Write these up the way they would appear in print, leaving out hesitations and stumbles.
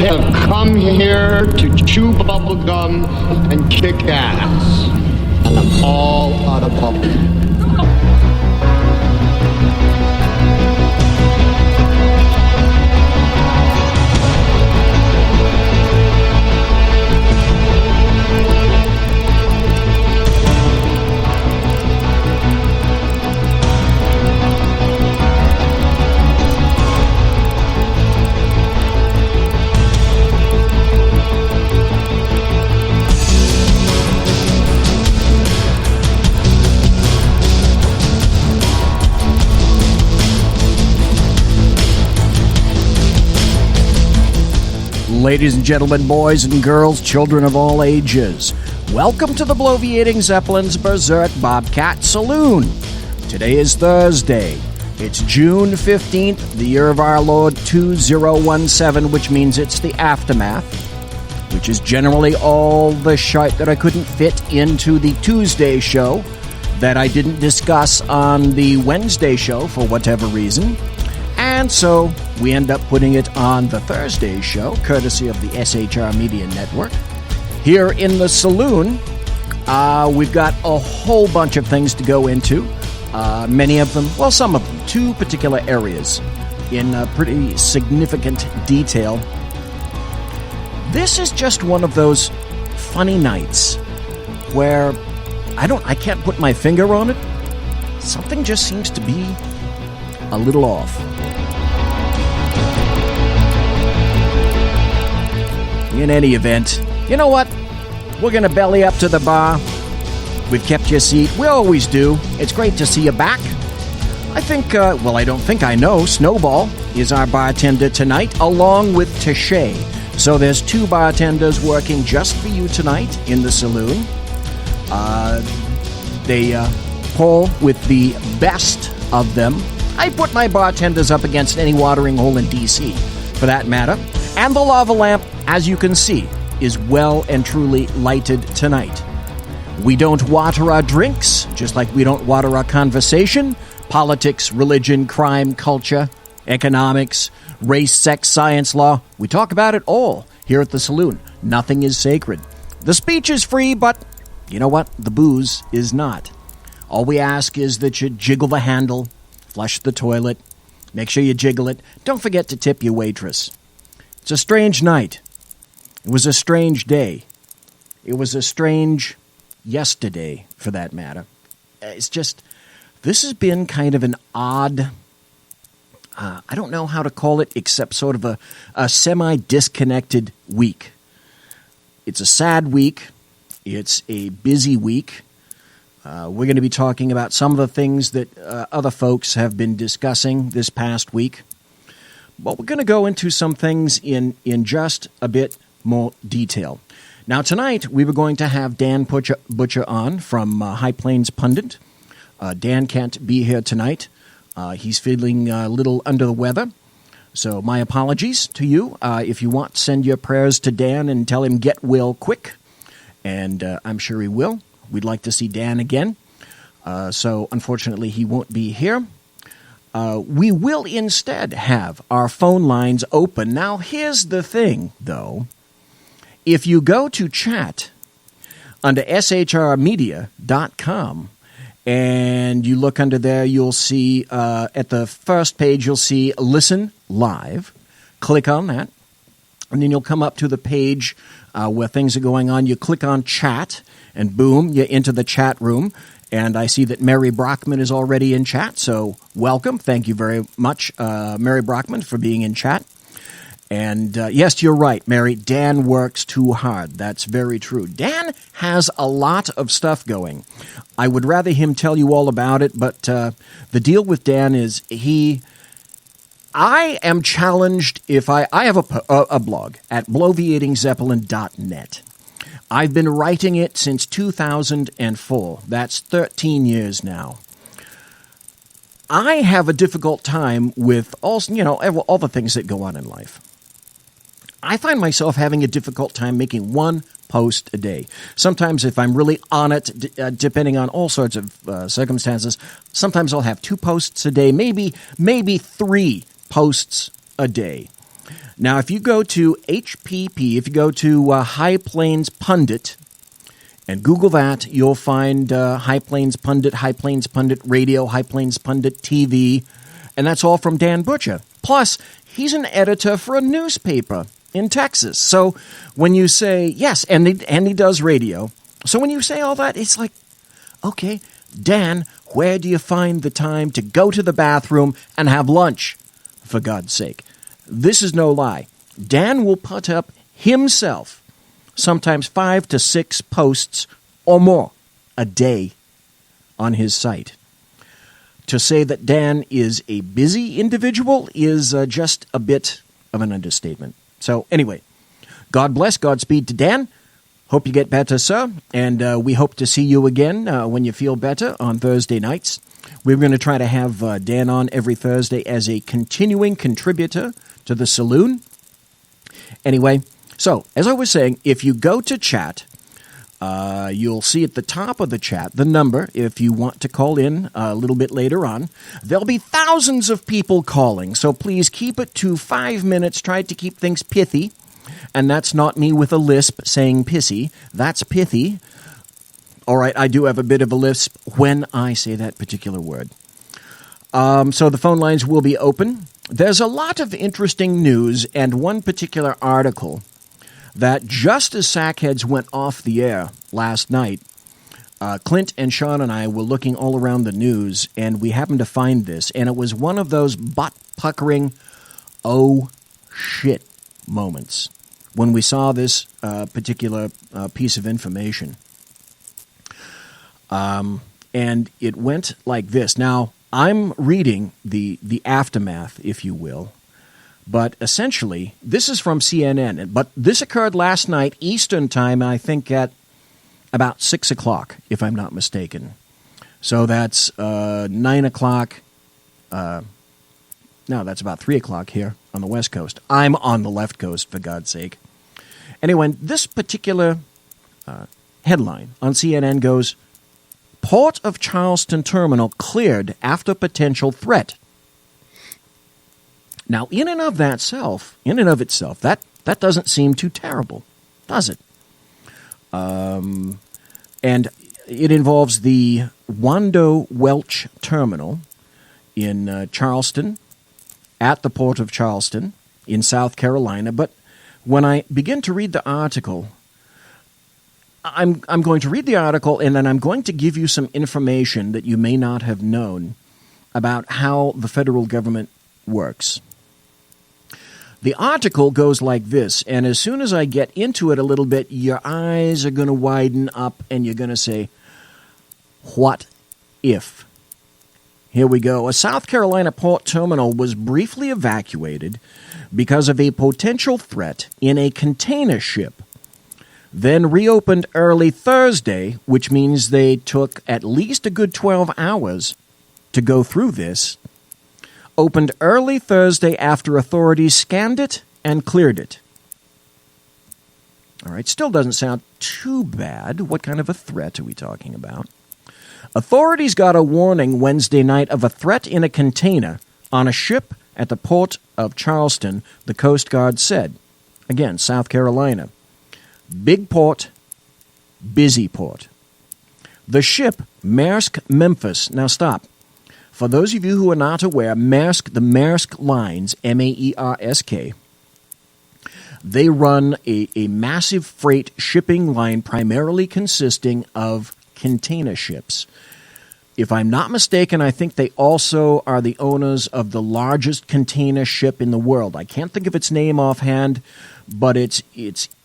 have come here to chew bubble gum and kick ass. And I'm all out of bubble. Ladies and gentlemen, boys and girls, children of all ages, welcome to the Bloviating Zeppelin's Berserk Bobcat Saloon. Today is Thursday. It's June 15th, the year of our Lord 2017, which means it's the aftermath, which is generally all the shite that I couldn't fit into the Tuesday show that I didn't discuss on the Wednesday show for whatever reason. And so we end up putting it on the Thursday show, courtesy of the SHR Media Network. Here in the saloon, we've got a whole bunch of things to go into. Many of them, well, some of them, two particular areas in pretty significant detail. This is just one of those funny nights where I can't put my finger on it. Something just seems to be a little off. In any event, you know what? We're going to belly up to the bar. We've kept your seat. We always do. It's great to see you back. I think, I don't think I know, Snowball is our bartender tonight, along with Tashay. So there's two bartenders working just for you tonight in the saloon. They pull with the best of them. I put my bartenders up against any watering hole in D.C., for that matter. And the lava lamp, as you can see, is well and truly lighted tonight. We don't water our drinks, just like we don't water our conversation. Politics, religion, crime, culture, economics, race, sex, science, law. We talk about it all here at the saloon. Nothing is sacred. The speech is free, but you know what? The booze is not. All we ask is that you jiggle the handle, flush the toilet, make sure you jiggle it. Don't forget to tip your waitress. It's a strange night. It was a strange day. It was a strange yesterday, for that matter. It's just, this has been kind of an odd, I don't know how to call it, except sort of a semi-disconnected week. It's a sad week. It's a busy week. We're going to be talking about some of the things that other folks have been discussing this past week. But we're going to go into some things in just a bit more detail. Now, tonight, we were going to have Dan Butcher on from High Plains Pundit. Dan can't be here tonight. He's feeling a little under the weather. So my apologies to you. If you want, send your prayers to Dan and tell him get well quick. And I'm sure he will. We'd like to see Dan again. So, unfortunately, he won't be here. We will instead have our phone lines open. Now, here's the thing, though. If you go to chat under shrmedia.com and you look under there, you'll see at the first page, you'll see Listen Live. Click on that. And then you'll come up to the page where things are going on. You click on chat, and boom, you're into the chat room. And I see that Mary Brockman is already in chat, so welcome. Thank you very much, Mary Brockman, for being in chat. And yes, you're right, Mary. Dan works too hard. That's very true. Dan has a lot of stuff going. I would rather him tell you all about it, but the deal with Dan is I am challenged if I have a blog at bloviatingzeppelin.net. I've been writing it since 2004. That's 13 years now. I have a difficult time with all the things that go on in life. I find myself having a difficult time making one post a day. Sometimes if I'm really on it, depending on all sorts of circumstances, sometimes I'll have 2 posts a day, maybe 3 posts a day. Now, if you go to HPP, if you go to High Plains Pundit, and Google that, you'll find High Plains Pundit Radio, High Plains Pundit TV, and that's all from Dan Butcher. Plus, he's an editor for a newspaper in Texas. So when you say, yes, and he does radio. So when you say all that, it's like, okay, Dan, where do you find the time to go to the bathroom and have lunch? For God's sake. This is no lie. Dan will put up himself sometimes 5 to 6 posts or more a day on his site. To say that Dan is a busy individual is just a bit of an understatement. So anyway, God bless, Godspeed to Dan. Hope you get better, sir. And we hope to see you again when you feel better on Thursday nights. We're going to try to have Dan on every Thursday as a continuing contributor to the Saloon. Anyway, so as I was saying, if you go to chat, you'll see at the top of the chat the number if you want to call in a little bit later on. There'll be thousands of people calling, so please keep it to 5 minutes. Try to keep things pithy. And that's not me with a lisp saying pissy. That's pithy. All right, I do have a bit of a lisp when I say that particular word. So the phone lines will be open. There's a lot of interesting news and one particular article that just as Sackheads went off the air last night, Clint and Sean and I were looking all around the news, and we happened to find this, and it was one of those butt-puckering, oh, shit moments when we saw this particular piece of information. And it went like this. Now, I'm reading the aftermath, if you will, but essentially, this is from CNN, but this occurred last night, Eastern time, I think at about 6 o'clock, if I'm not mistaken. So that's 9 o'clock, no, that's about 3 o'clock here on the West Coast. I'm on the left coast, for God's sake. Anyway, this particular headline on CNN goes, Port of Charleston Terminal cleared after potential threat. Now, in and of itself, that doesn't seem too terrible, does it? And it involves the Wando Welch Terminal in Charleston, at the Port of Charleston in South Carolina. But when I begin to read the article, I'm going to read the article, and then I'm going to give you some information that you may not have known about how the federal government works. The article goes like this, and as soon as I get into it a little bit, your eyes are going to widen up, and you're going to say, what if? Here we go. A South Carolina port terminal was briefly evacuated because of a potential threat in a container ship, then reopened early Thursday, which means they took at least a good 12 hours to go through this, opened early Thursday after authorities scanned it and cleared it. All right, still doesn't sound too bad. What kind of a threat are we talking about? Authorities got a warning Wednesday night of a threat in a container on a ship at the Port of Charleston, the Coast Guard said. Again, South Carolina. Big port, busy port. The ship, Maersk Memphis. Now stop. For those of you who are not aware, Maersk, the Maersk Lines, M-A-E-R-S-K, they run a massive freight shipping line primarily consisting of container ships. If I'm not mistaken, I think they also are the owners of the largest container ship in the world. I can't think of its name offhand, but it's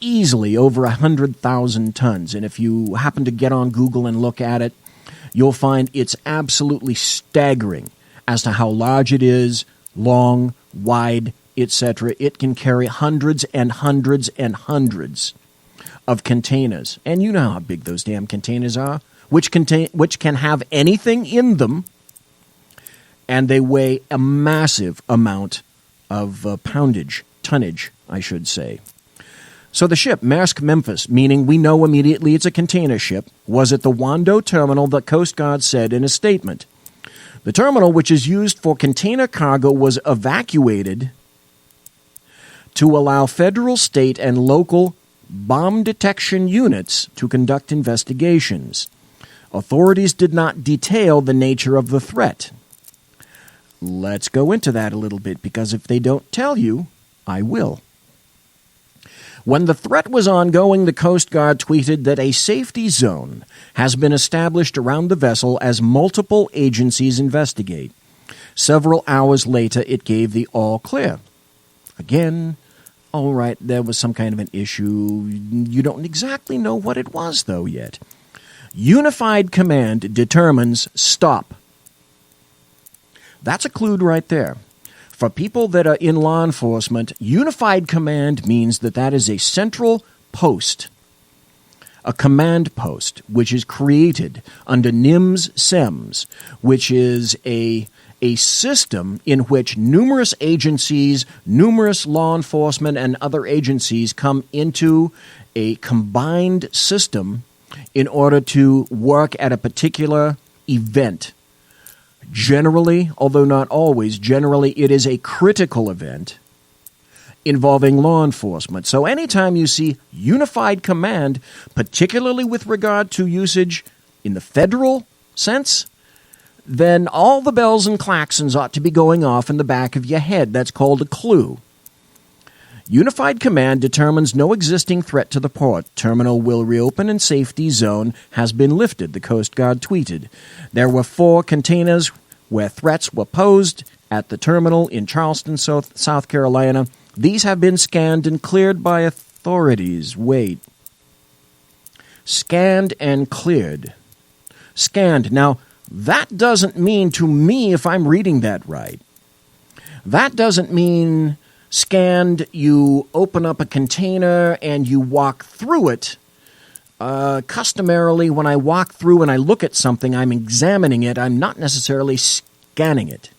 easily over 100,000 tons. And if you happen to get on Google and look at it, you'll find it's absolutely staggering as to how large it is, long, wide, etc. It can carry hundreds and hundreds and hundreds of containers. And you know how big those damn containers are, which can have anything in them, and they weigh a massive amount of tonnage, I should say. So the ship, Maersk Memphis, meaning we know immediately it's a container ship, was at the Wando terminal, the Coast Guard said in a statement. The terminal, which is used for container cargo, was evacuated to allow federal, state, and local bomb detection units to conduct investigations. Authorities did not detail the nature of the threat. Let's go into that a little bit, because if they don't tell you, I will. When the threat was ongoing, the Coast Guard tweeted that a safety zone has been established around the vessel as multiple agencies investigate. Several hours later, it gave the all clear. Again, all right, there was some kind of an issue. You don't exactly know what it was, though, yet. Unified Command determines stop. That's a clue right there. For people that are in law enforcement, Unified Command means that is a central post, a command post, which is created under NIMS-SEMS, which is a system in which numerous agencies, numerous law enforcement and other agencies come into a combined system in order to work at a particular event. Generally, although not always, generally it is a critical event involving law enforcement. So anytime you see Unified Command, particularly with regard to usage in the federal sense, then all the bells and claxons ought to be going off in the back of your head. That's called a clue. Unified Command determines no existing threat to the port. Terminal will reopen and safety zone has been lifted, the Coast Guard tweeted. There were 4 containers where threats were posed at the terminal in Charleston, South Carolina. These have been scanned and cleared by authorities. Wait. Scanned and cleared. Scanned. Now, that doesn't mean to me, if I'm reading that right, that doesn't mean scanned, you open up a container and you walk through it. Customarily, when I walk through and I look at something, I'm examining it. I'm not necessarily scanning it.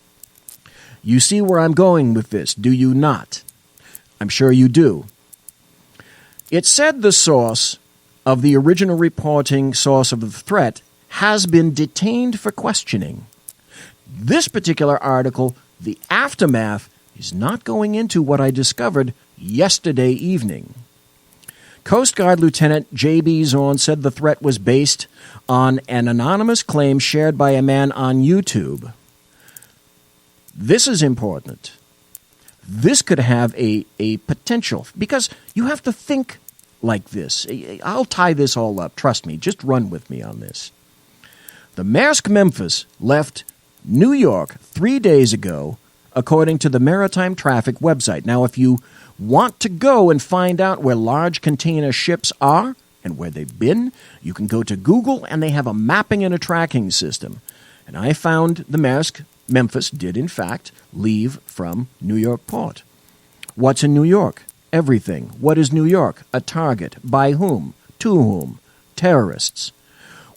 You see where I'm going with this, do you not? I'm sure you do. It said the source of the original reporting source of the threat has been detained for questioning. This particular article, the aftermath, is not going into what I discovered yesterday evening. Coast Guard Lieutenant J.B. Zorn said the threat was based on an anonymous claim shared by a man on YouTube. This is important. This could have a potential, because you have to think like this. I'll tie this all up. Trust me. Just run with me on this. The Maersk Memphis left New York 3 days ago, according to the Maritime Traffic website. Now, if you want to go and find out where large container ships are and where they've been, you can go to Google, and they have a mapping and a tracking system. And I found the Maersk Memphis did, in fact, leave from New York Port. What's in New York? Everything. What is New York? A target. By whom? To whom? Terrorists.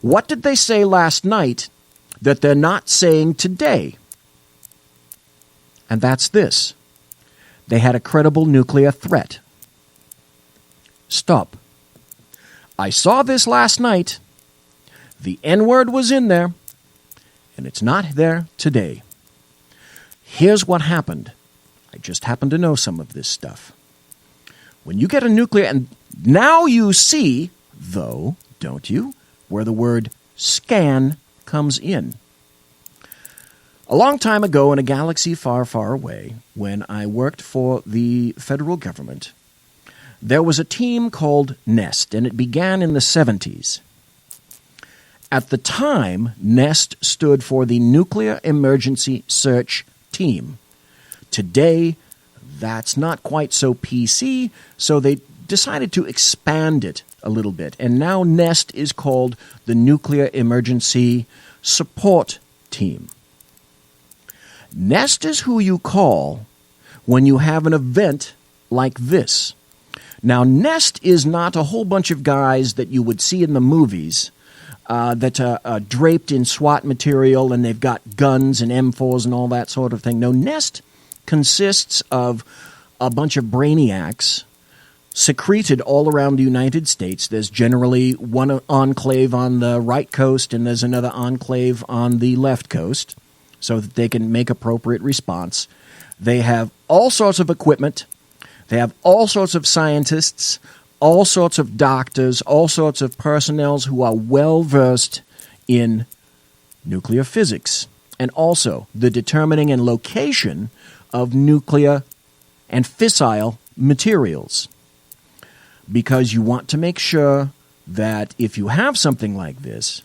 What did they say last night that they're not saying today? And that's this. They had a credible nuclear threat. Stop. I saw this last night. The N-word was in there, and it's not there today. Here's what happened. I just happen to know some of this stuff. When you get a nuclear, and now you see, though, don't you, where the word scan comes in. A long time ago in a galaxy far, far away, when I worked for the federal government, there was a team called NEST, and it began in the 70s. At the time, NEST stood for the Nuclear Emergency Search Team. Today, that's not quite so PC, so they decided to expand it a little bit. And now NEST is called the Nuclear Emergency Support Team. NEST is who you call when you have an event like this. Now, NEST is not a whole bunch of guys that you would see in the movies that are draped in SWAT material and they've got guns and M4s and all that sort of thing. No, NEST consists of a bunch of brainiacs secreted all around the United States. There's generally one enclave on the right coast and there's another enclave on the left coast so that they can make appropriate response. They have all sorts of equipment. They have all sorts of scientists, all sorts of doctors, all sorts of personnel who are well-versed in nuclear physics, and also the determining and location of nuclear and fissile materials. Because you want to make sure that if you have something like this,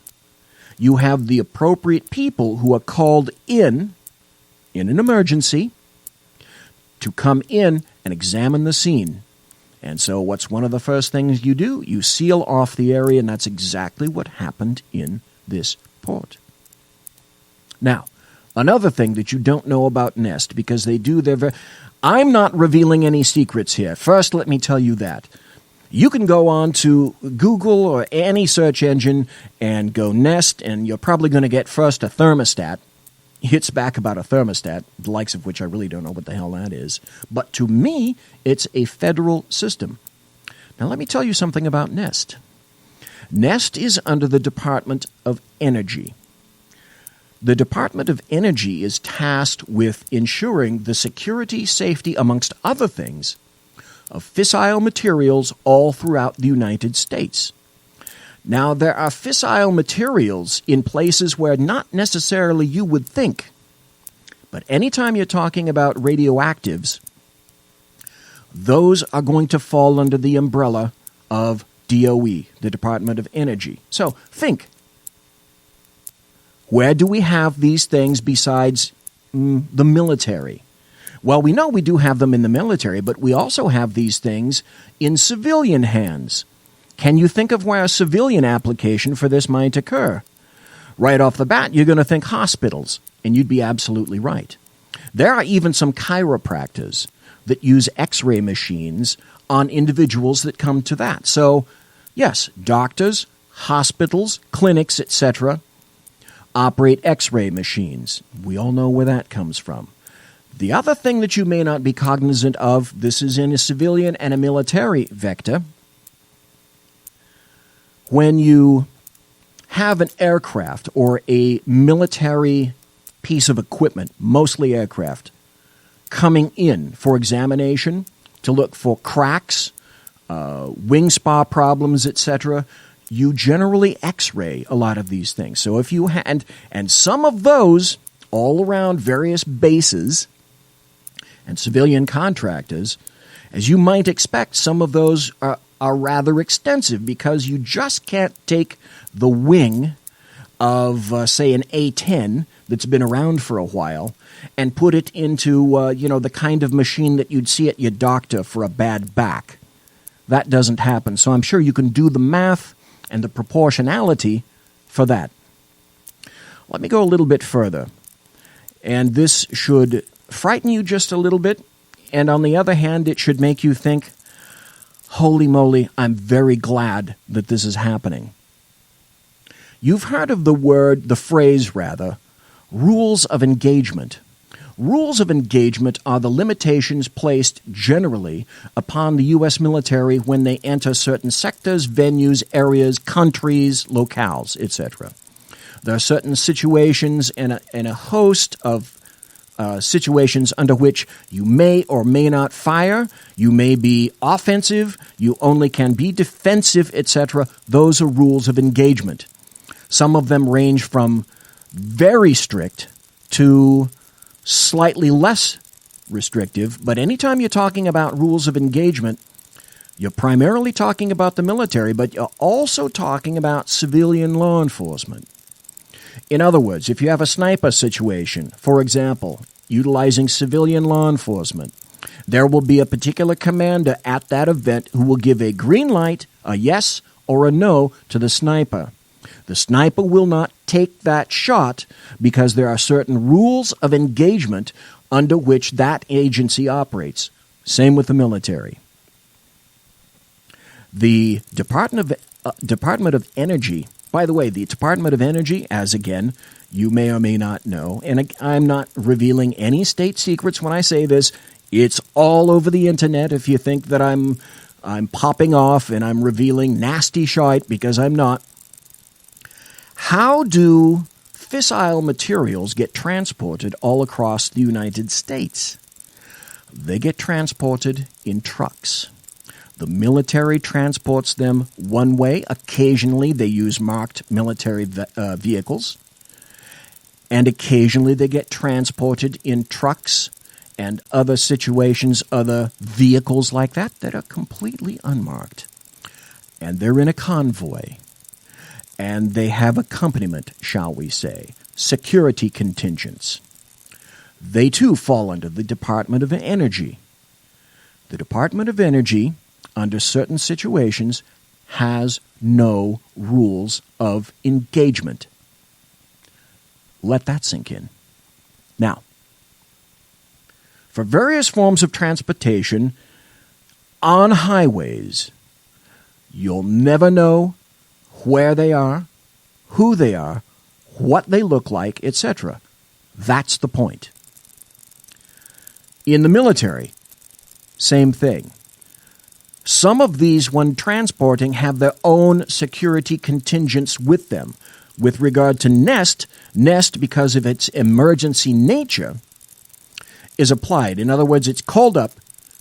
you have the appropriate people who are called in an emergency, to come in and examine the scene. And so what's one of the first things you do? You seal off the area, and that's exactly what happened in this port. Now, another thing that you don't know about NEST, because they do their... I'm not revealing any secrets here. First, let me tell you that. You can go on to Google or any search engine and go NEST, and you're probably going to get first a thermostat. Hits back about a thermostat, the likes of which I really don't know what the hell that is. But to me, it's a federal system. Now, let me tell you something about NEST. NEST is under the Department of Energy. The Department of Energy is tasked with ensuring the security, safety, amongst other things, of fissile materials all throughout the United States. Now, there are fissile materials in places where not necessarily you would think. But anytime you're talking about radioactives, those are going to fall under the umbrella of DOE, the Department of Energy. So, think. Where do we have these things besides the military? Well, we know we do have them in the military, but we also have these things in civilian hands. Can you think of where a civilian application for this might occur? Right off the bat, you're going to think hospitals, and you'd be absolutely right. There are even some chiropractors that use X-ray machines on individuals that come to that. So, yes, doctors, hospitals, clinics, etc., operate X-ray machines. We all know where that comes from. The other thing that you may not be cognizant of, this is in a civilian and a military vector. When you have an aircraft or a military piece of equipment, mostly aircraft, coming in for examination to look for cracks, wing spar problems, etc., you generally X-ray a lot of these things. So if you had, and some of those all around various bases and civilian contractors, as you might expect, some of those are rather extensive because you just can't take the wing of, say, an A-10 that's been around for a while and put it into, the kind of machine that you'd see at your doctor for a bad back. That doesn't happen. So I'm sure you can do the math and the proportionality for that. Let me go a little bit further. And this should frighten you just a little bit. And on the other hand, it should make you think, holy moly, I'm very glad that this is happening. You've heard of the phrase, rules of engagement. Rules of engagement are the limitations placed generally upon the U.S. military when they enter certain sectors, venues, areas, countries, locales, etc. There are certain situations and a host of situations under which you may or may not fire, you may be offensive, you only can be defensive, etc. Those are rules of engagement. Some of them range from very strict to slightly less restrictive, but anytime you're talking about rules of engagement, you're primarily talking about the military, but you're also talking about civilian law enforcement. In other words, if you have a sniper situation, for example, utilizing civilian law enforcement, there will be a particular commander at that event who will give a green light, a yes, or a no to the sniper. The sniper will not take that shot because there are certain rules of engagement under which that agency operates. Same with the military. The Department of Energy, by the way, the Department of Energy, as again, you may or may not know, and I'm not revealing any state secrets when I say this, it's all over the internet if you think that I'm popping off and I'm revealing nasty shite, because I'm not. How do fissile materials get transported all across the United States? They get transported in trucks. The military transports them one way. Occasionally, they use marked military vehicles. And occasionally, they get transported in trucks and other situations, other vehicles like that are completely unmarked. And they're in a convoy. And they have accompaniment, shall we say, security contingents. They too fall under the Department of Energy. The Department of Energy, under certain situations, has no rules of engagement. Let that sink in. Now, for various forms of transportation on highways, you'll never know where they are, who they are, what they look like, etc. That's the point. In the military, same thing. Some of these, when transporting, have their own security contingents with them. With regard to Nest, because of its emergency nature, is applied. In other words, it's called up.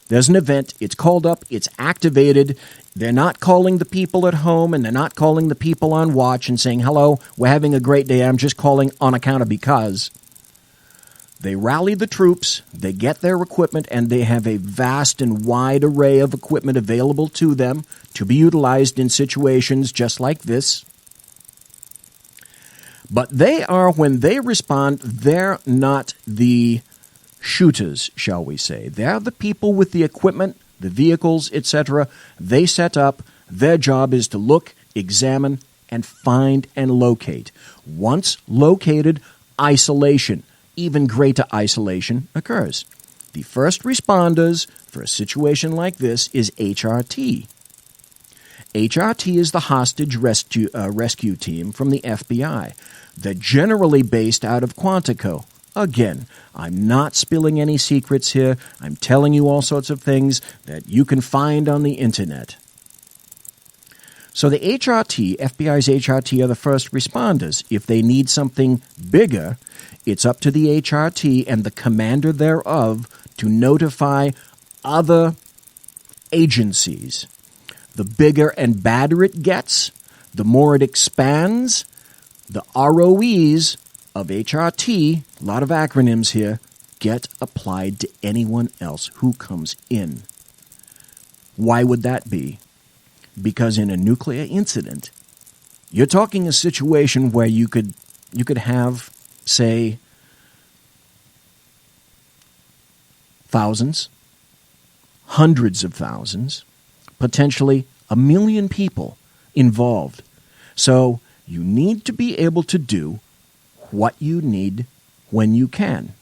There's an event. It's called up. It's activated. They're not calling the people at home, and they're not calling the people on watch and saying, hello, we're having a great day. I'm just calling on account of because. They rally the troops, they get their equipment, and they have a vast and wide array of equipment available to them to be utilized in situations just like this. But when they respond, they're not the shooters, shall we say. They're the people with the equipment, the vehicles, etc. They set up. Their job is to look, examine, and find and locate. Once located, isolation, even greater isolation, occurs. The first responders for a situation like this is HRT. HRT is the hostage rescue team from the FBI. They're generally based out of Quantico. Again, I'm not spilling any secrets here. I'm telling you all sorts of things that you can find on the internet. So the HRT, FBI's HRT, are the first responders. If they need something bigger, it's up to the HRT and the commander thereof to notify other agencies. The bigger and badder it gets, the more it expands. The ROEs of HRT, a lot of acronyms here, get applied to anyone else who comes in. Why would that be? Because in a nuclear incident, you're talking a situation where you could have, say, thousands, hundreds of thousands, potentially 1 million people involved. So you need to be able to do what you need when you can.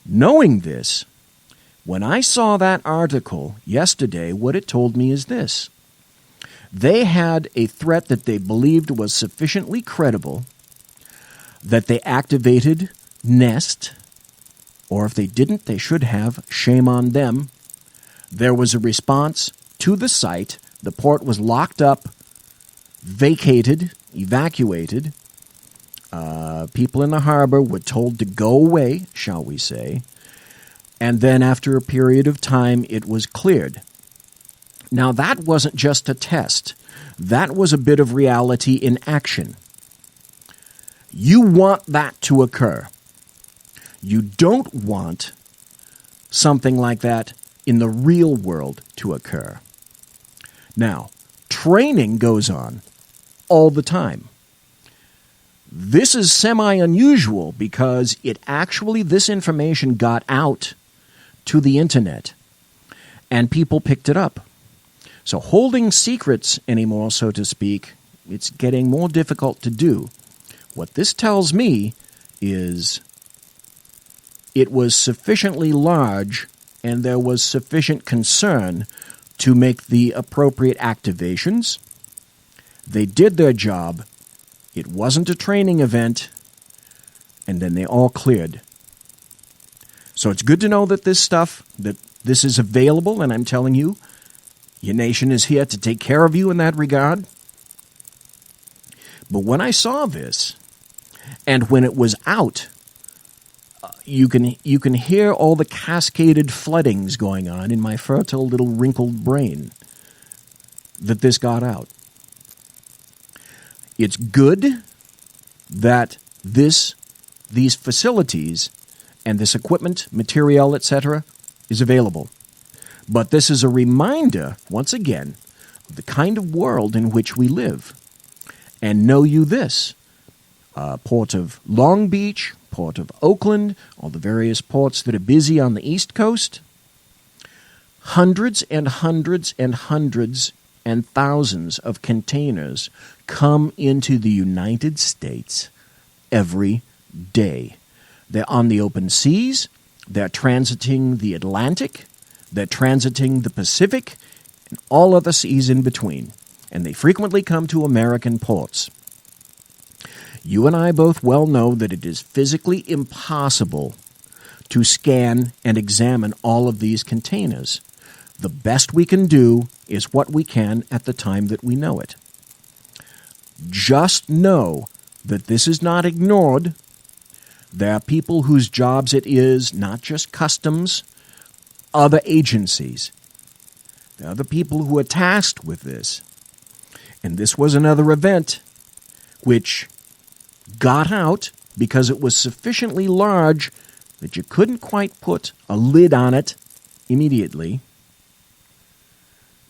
Knowing this, when I saw that article yesterday, what it told me is this. They had a threat that they believed was sufficiently credible that they activated Nest, or if they didn't, they should have. Shame on them. There was a response to the site. The port was locked up, vacated, evacuated. People in the harbor were told to go away, shall we say. And then after a period of time, it was cleared. Now, that wasn't just a test. That was a bit of reality in action. You want that to occur. You don't want something like that in the real world to occur. Now, training goes on all the time. This is semi-unusual because this information got out to the internet and people picked it up. So holding secrets anymore, so to speak, it's getting more difficult to do. What this tells me is it was sufficiently large and there was sufficient concern to make the appropriate activations. They did their job. It wasn't a training event, and then they all cleared. So it's good to know that this is available, and I'm telling you, your nation is here to take care of you in that regard. But when I saw this, and when it was out, you can hear all the cascaded floodings going on in my fertile little wrinkled brain that this got out. It's good that these facilities and this equipment, material, etc., is available. But this is a reminder, once again, of the kind of world in which we live. And know you this, Port of Long Beach, Port of Oakland, all the various ports that are busy on the East Coast, hundreds and hundreds and hundreds and thousands of containers come into the United States every day. They're on the open seas, they're transiting the Atlantic, they're transiting the Pacific, and all other seas in between. And they frequently come to American ports. You and I both well know that it is physically impossible to scan and examine all of these containers. The best we can do is what we can at the time that we know it. Just know that this is not ignored. There are people whose jobs it is, not just customs, other agencies. There are the people who are tasked with this. And this was another event which got out because it was sufficiently large that you couldn't quite put a lid on it immediately.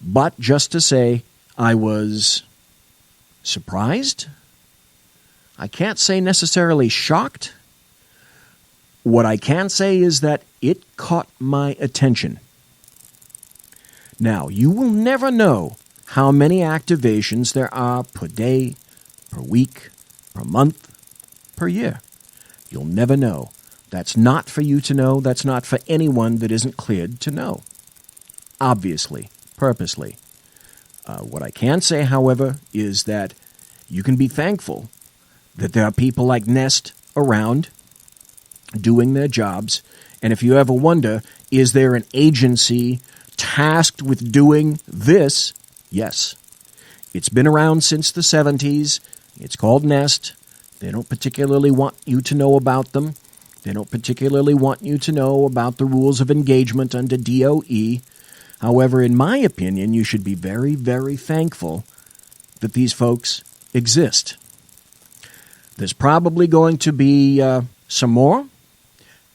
But just to say, I was surprised. I can't say necessarily shocked. What I can say is that it caught my attention. Now, you will never know how many activations there are per day, per week, per month, per year. You'll never know. That's not for you to know. That's not for anyone that isn't cleared to know. Obviously, purposely. What I can say, however, is that you can be thankful that there are people like Nest around doing their jobs. And if you ever wonder, is there an agency tasked with doing this? Yes. It's been around since the 70s. It's called Nest. They don't particularly want you to know about them. They don't particularly want you to know about the rules of engagement under DOE. However, in my opinion, you should be very, very thankful that these folks exist. There's probably going to be some more.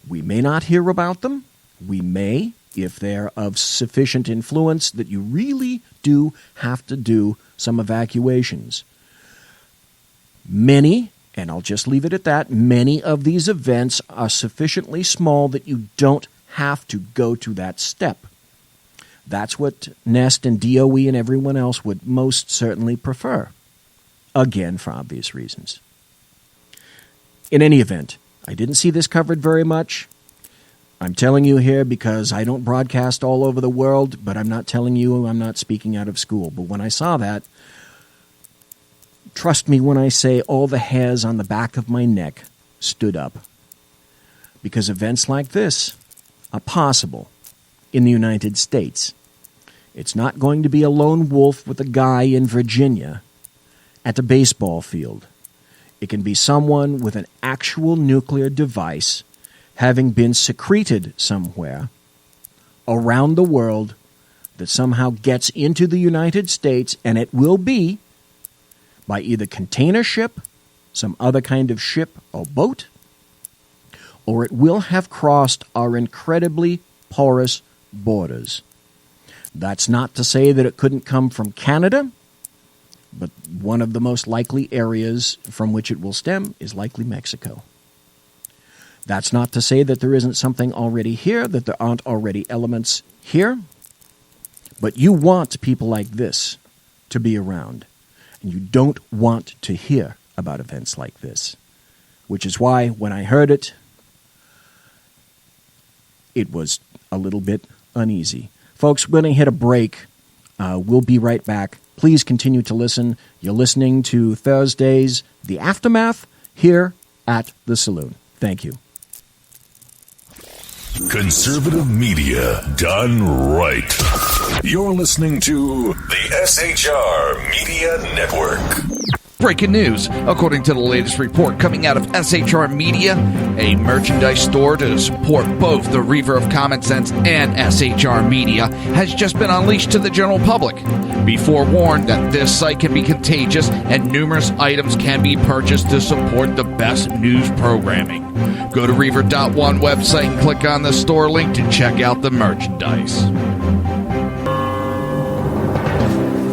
We may not hear about them. We may, if they're of sufficient influence that you really do have to do some evacuations. Many, and I'll just leave it at that, many of these events are sufficiently small that you don't have to go to that step. That's what Nest and DOE and everyone else would most certainly prefer. Again, for obvious reasons. In any event, I didn't see this covered very much. I'm telling you here because I don't broadcast all over the world, but I'm not telling you I'm not speaking out of school. But when I saw that, trust me when I say all the hairs on the back of my neck stood up. Because events like this are possible in the United States. It's not going to be a lone wolf with a guy in Virginia at a baseball field. It can be someone with an actual nuclear device having been secreted somewhere around the world that somehow gets into the United States, and it will be by either container ship, some other kind of ship or boat, or it will have crossed our incredibly porous borders. That's not to say that it couldn't come from Canada, but one of the most likely areas from which it will stem is likely Mexico. That's not to say that there isn't something already here, that there aren't already elements here, but you want people like this to be around, and you don't want to hear about events like this, which is why when I heard it, it was a little bit uneasy. Folks, we're going to hit a break. We'll be right back. Please continue to listen. You're listening to Thursday's The Aftermath here at the Saloon. Thank you. Conservative media done right. You're listening to the SHR Media Network. Breaking news. According to the latest report coming out of SHR Media, a merchandise store to support both the Reaver of Common Sense and SHR Media has just been unleashed to the general public. Be forewarned that this site can be contagious and numerous items can be purchased to support the best news programming. Go to Reaver.one website and click on the store link to check out the merchandise.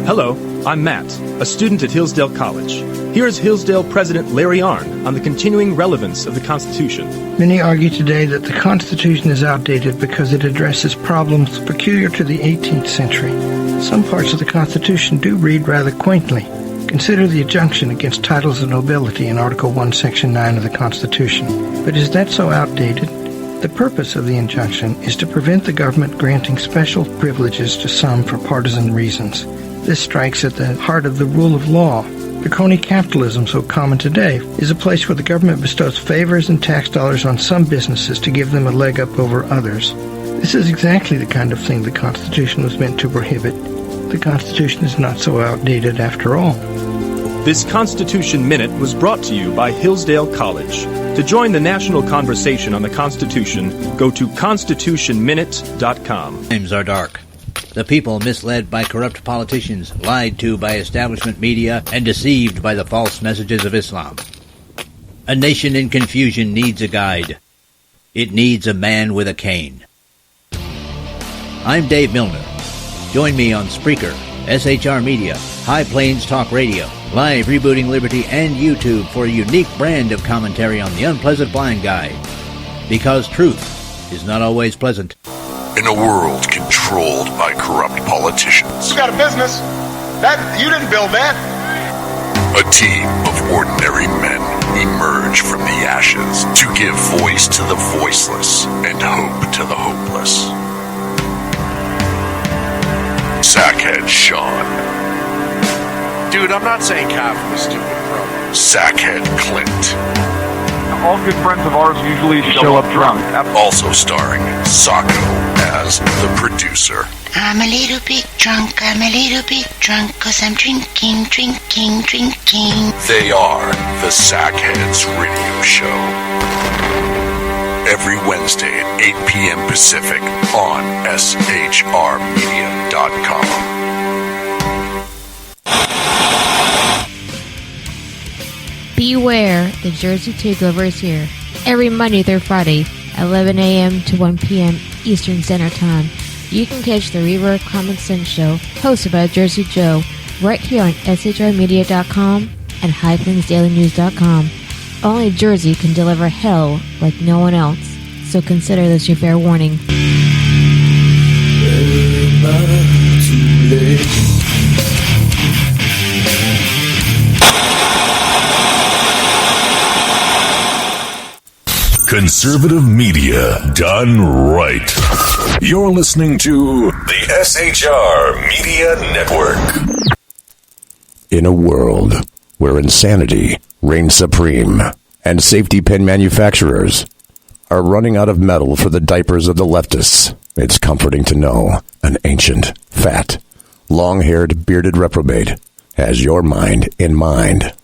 Hello, I'm Matt, a student at Hillsdale College. Here is Hillsdale President Larry Arnn on the continuing relevance of the Constitution. Many argue today that the Constitution is outdated because it addresses problems peculiar to the 18th century. Some parts of the Constitution do read rather quaintly. Consider the injunction against titles of nobility in Article 1, Section 9 of the Constitution. But is that so outdated? The purpose of the injunction is to prevent the government granting special privileges to some for partisan reasons. This strikes at the heart of the rule of law. The crony capitalism so common today is a place where the government bestows favors and tax dollars on some businesses to give them a leg up over others. This is exactly the kind of thing the Constitution was meant to prohibit. The Constitution is not so outdated after all. This Constitution Minute was brought to you by Hillsdale College. To join the national conversation on the Constitution, go to constitutionminute.com. Times are dark. The people misled by corrupt politicians, lied to by establishment media, and deceived by the false messages of Islam. A nation in confusion needs a guide. It needs a man with a cane. I'm Dave Milner. Join me on Spreaker, SHR Media, High Plains Talk Radio, Live Rebooting Liberty, and YouTube for a unique brand of commentary on the unpleasant blind guide. Because truth is not always pleasant. In a world controlled by corrupt politicians. You got a business. You didn't build that. A team of ordinary men emerge from the ashes to give voice to the voiceless and hope to the hopeless. Sackhead Sean. Dude, I'm not saying calf was stupid, bro. Sackhead Clint. All good friends of ours usually show up drunk. Also starring Sacco as the producer. I'm a little bit drunk, 'cause I'm drinking. They are the Sackheads Radio Show. Every Wednesday at 8 p.m. Pacific on SHRmedia.com. Beware, the Jersey Takeover is here. Every Monday through Friday, 11 a.m. to 1 p.m. Eastern Standard Time. You can catch the Reaver of Common Sense show, hosted by Jersey Joe, right here on SHRmedia.com and HighPlainsDailyNews.com. Only Jersey can deliver hell like no one else, so consider this your fair warning. Conservative media done right. You're listening to the SHR Media Network. In a world where insanity reigns supreme and safety pin manufacturers are running out of metal for the diapers of the leftists, it's comforting to know an ancient, fat, long-haired, bearded reprobate has your mind in mind.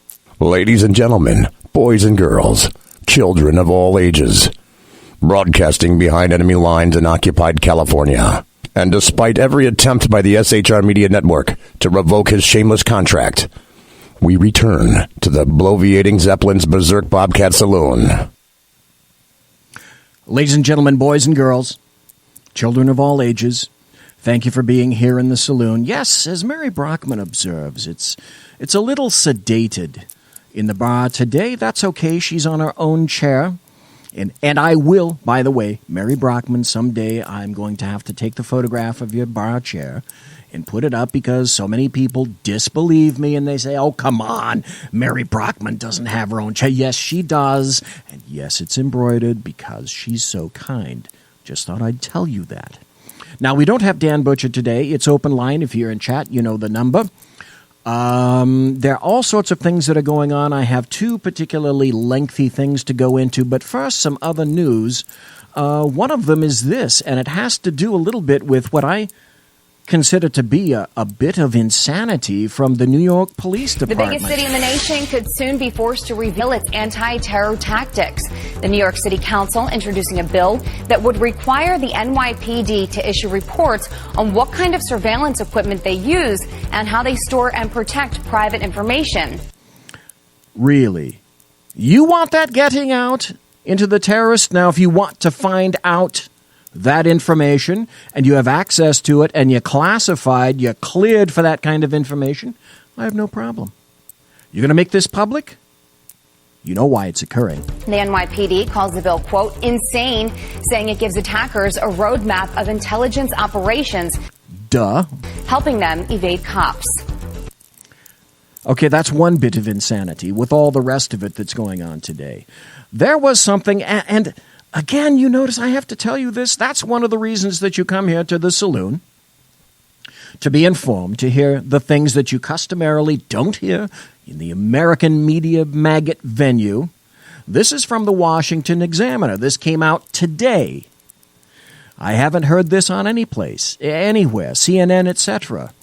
Ladies and gentlemen, boys and girls, children of all ages, broadcasting behind enemy lines in occupied California. And despite every attempt by the SHR Media Network to revoke his shameless contract, we return to the bloviating Zeppelin's Berserk Bobcat Saloon. Ladies and gentlemen, boys and girls, children of all ages, thank you for being here in the saloon. Yes, as Mary Brockman observes, it's a little sedated in the bar today. That's okay. She's on her own chair. And I will, by the way, Mary Brockman, someday I'm going to have to take the photograph of your bar chair and put it up because so many people disbelieve me and they say, oh, come on, Mary Brockman doesn't have her own chair. Yes, she does. And yes, it's embroidered because she's so kind. Just thought I'd tell you that. Now, we don't have Dan Butcher today. It's open line. If you're in chat, you know the number. There are all sorts of things that are going on. I have two particularly lengthy things to go into, but first, some other news. One of them is this, and it has to do a little bit with what I consider to be a bit of insanity from the New York Police The Department. biggest city in the nation could soon be forced to reveal its anti-terror tactics. The New York City Council introducing a bill that would require the NYPD to issue reports on what kind of surveillance equipment they use and how they store and protect private information. Really? You want that getting out into the terrorists? Now, if you want to find out that information and you have access to it and you're classified, you're cleared for that kind of information, I have no problem. You're going to make this public? You know why it's occurring. The NYPD calls the bill, quote, insane, saying it gives attackers a roadmap of intelligence operations. Duh. Helping them evade cops. Okay, that's one bit of insanity with all the rest of it that's going on today. There was something, and again, you notice I have to tell you this. That's one of the reasons that you come here to the saloon, to be informed, to hear the things that you customarily don't hear in the American media maggot venue. This is from the Washington Examiner. This came out today. I haven't heard this on any place, anywhere, CNN, etc.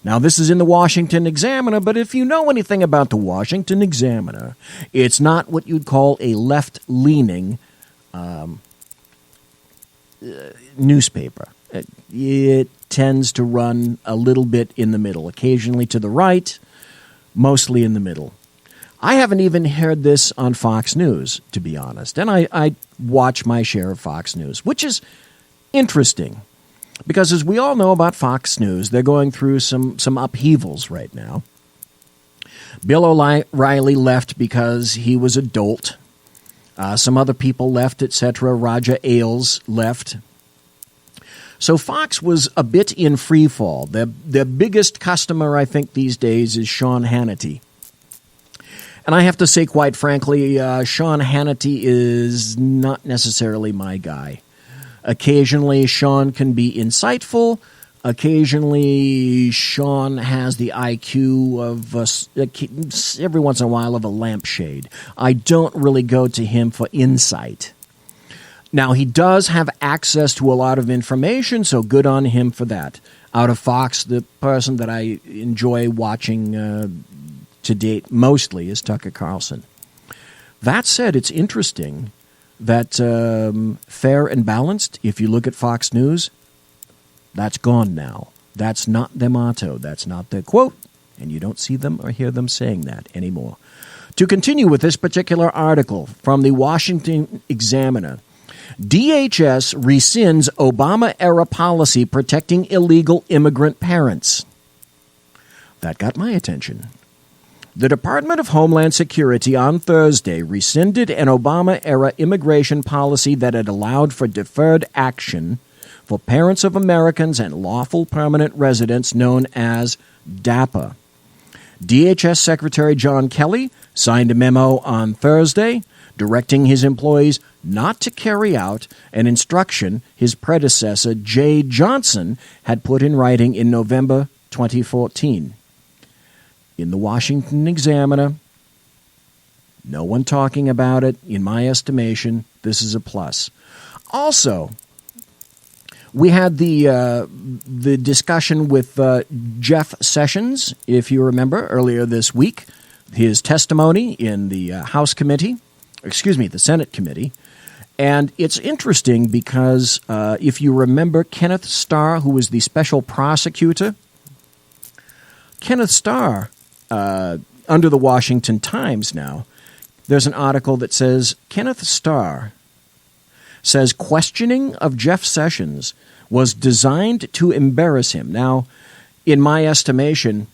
Now, this is in the Washington Examiner, but if you know anything about the Washington Examiner, it's not what you'd call a left-leaning newspaper. It tends to run a little bit in the middle, occasionally to the right, mostly in the middle. I haven't even heard this on Fox News, to be honest, and I watch my share of Fox News, which is interesting, because as we all know about Fox News, they're going through some upheavals right now. Bill O'Reilly left because he was a dolt. Some other people left, etc. Roger Ailes left. So Fox was a bit in free fall. Their biggest customer, I think, these days is Sean Hannity. And I have to say, quite frankly, Sean Hannity is not necessarily my guy. Occasionally, Sean can be insightful. Occasionally, Sean has the IQ of, every once in a while, of a lampshade. I don't really go to him for insight. Now, he does have access to a lot of information, so good on him for that. Out of Fox, the person that I enjoy watching to date mostly is Tucker Carlson. That said, it's interesting that Fair and Balanced, if you look at Fox News, that's gone now. That's not their motto. That's not their quote. And you don't see them or hear them saying that anymore. To continue with this particular article from the Washington Examiner, DHS rescinds Obama-era policy protecting illegal immigrant parents. That got my attention. The Department of Homeland Security on Thursday rescinded an Obama-era immigration policy that had allowed for deferred action for parents of Americans and lawful permanent residents known as DAPA. DHS Secretary John Kelly signed a memo on Thursday directing his employees not to carry out an instruction his predecessor, Jay Johnson, had put in writing in November 2014. In the Washington Examiner, no one talking about it. In my estimation, this is a plus. Also, we had the discussion with Jeff Sessions, if you remember, earlier this week. His testimony in the the Senate committee. And it's interesting because if you remember Kenneth Starr, who was the special prosecutor, Kenneth Starr, under the Washington Times now, there's an article that says, Kenneth Starr says questioning of Jeff Sessions was designed to embarrass him. Now, in my estimation,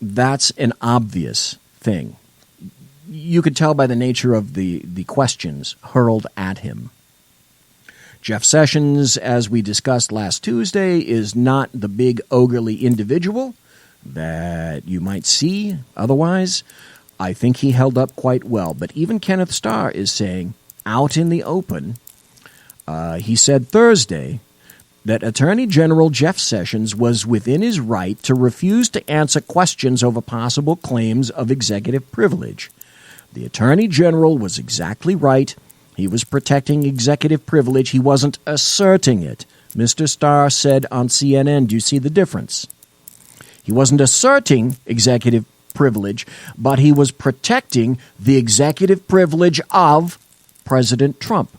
that's an obvious thing. You could tell by the nature of the questions hurled at him. Jeff Sessions, as we discussed last Tuesday, is not the big ogurely individual that you might see otherwise. I think he held up quite well. But even Kenneth Starr is saying, out in the open, he said Thursday that Attorney General Jeff Sessions was within his right to refuse to answer questions over possible claims of executive privilege. The Attorney General was exactly right. He was protecting executive privilege. He wasn't asserting it. Mr. Starr said on CNN. Do you see the difference? He wasn't asserting executive privilege, but he was protecting the executive privilege of President Trump.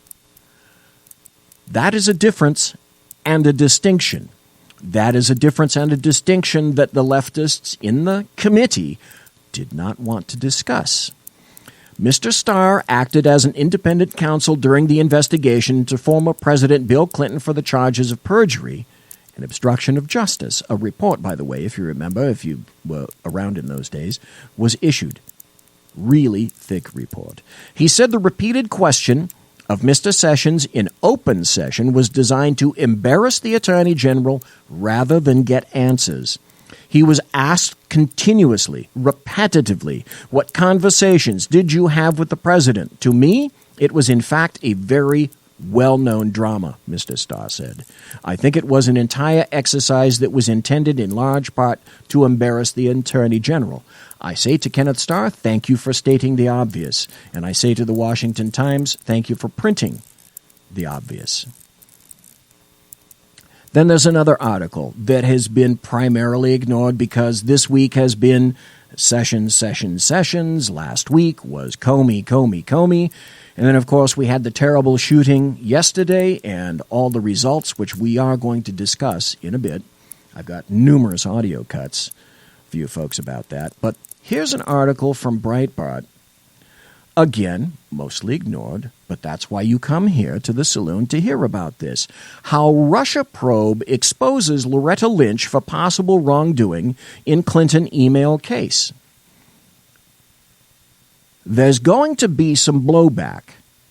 That is a difference and a distinction. That is a difference and a distinction that the leftists in the committee did not want to discuss. Mr. Starr acted as an independent counsel during the investigation into former President Bill Clinton for the charges of perjury and obstruction of justice. A report, by the way, if you remember, if you were around in those days, was issued. Really thick report. He said the repeated question of Mr. Sessions in open session was designed to embarrass the Attorney General rather than get answers. He was asked continuously, repetitively, what conversations did you have with the president? To me, it was in fact a very well-known drama, Mr. Starr said. I think it was an entire exercise that was intended in large part to embarrass the Attorney General. I say to Kenneth Starr, thank you for stating the obvious. And I say to the Washington Times, thank you for printing the obvious. Then there's another article that has been primarily ignored because this week has been Sessions. Last week was Comey. And then, of course, we had the terrible shooting yesterday and all the results, which we are going to discuss in a bit. I've got numerous audio cuts for you folks about that. But here's an article from Breitbart. Again, mostly ignored, but that's why you come here to the saloon to hear about this. How Russia probe exposes Loretta Lynch for possible wrongdoing in Clinton email case. There's going to be some blowback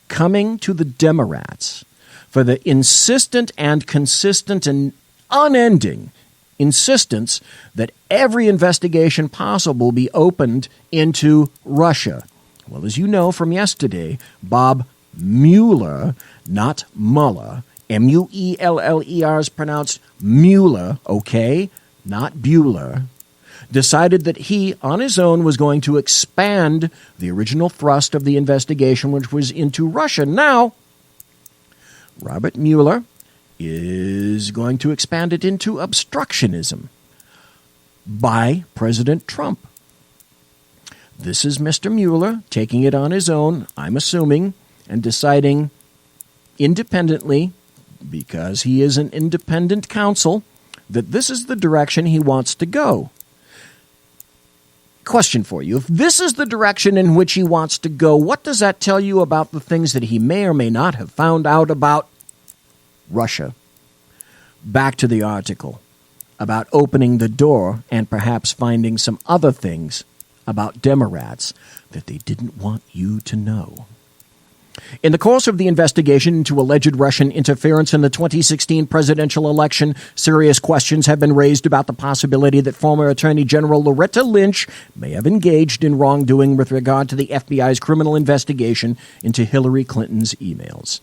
coming to the Democrats for the insistent and consistent and unending insistence that every investigation possible be opened into Russia. Well, as you know from yesterday, Bob Mueller, not Mueller, M-U-E-L-L-E-R is pronounced Mueller, okay, not Bueller, decided that he, on his own, was going to expand the original thrust of the investigation, which was into Russia. Now, Robert Mueller is going to expand it into obstructionism by President Trump. This is Mr. Mueller taking it on his own, I'm assuming, and deciding independently, because he is an independent counsel, that this is the direction he wants to go. Question for you. If this is the direction in which he wants to go, what does that tell you about the things that he may or may not have found out about Russia? Back to the article about opening the door and perhaps finding some other things about Democrats that they didn't want you to know. In the course of the investigation into alleged Russian interference in the 2016 presidential election, serious questions have been raised about the possibility that former Attorney General Loretta Lynch may have engaged in wrongdoing with regard to the FBI's criminal investigation into Hillary Clinton's emails.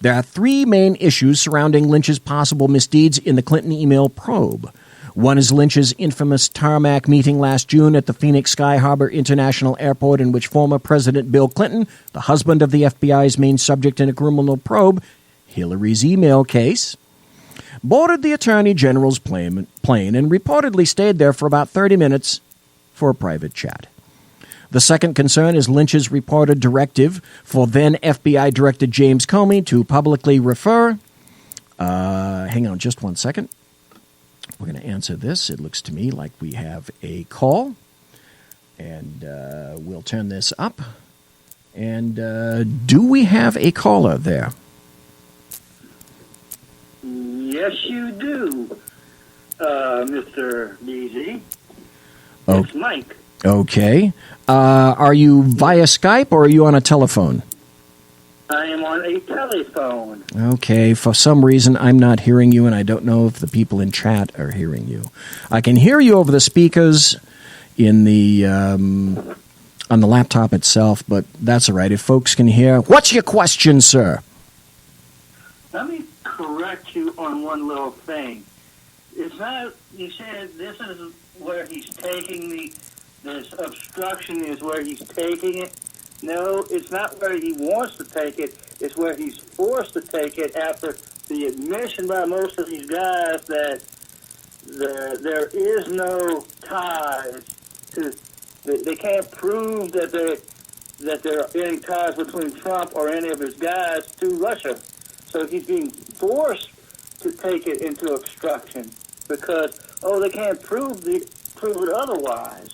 There are three main issues surrounding Lynch's possible misdeeds in the Clinton email probe. One is Lynch's infamous tarmac meeting last June at the Phoenix Sky Harbor International Airport, in which former President Bill Clinton, the husband of the FBI's main subject in a criminal probe, Hillary's email case, boarded the Attorney General's plane and reportedly stayed there for about 30 minutes for a private chat. The second concern is Lynch's reported directive for then FBI Director James Comey to publicly refer. Hang on just one second. We're going to answer this. It looks to me like we have a call, and we'll turn this up. And do we have a caller there? Yes, you do, Mr. Beasy. It's Mike. Okay. Are you via Skype or are you on a telephone? I am on a telephone. Okay, for some reason I'm not hearing you, and I don't know if the people in chat are hearing you. I can hear you over the speakers in the on the laptop itself, but that's all right. If folks can hear, what's your question, sir? Let me correct you on one little thing. It's not. You said this is where he's taking this obstruction is where he's taking it. No, it's not where he wants to take it. It's where he's forced to take it after the admission by most of these guys that there is no ties to. They can't prove that there are any ties between Trump or any of his guys to Russia. So he's being forced to take it into obstruction because they can't prove it otherwise.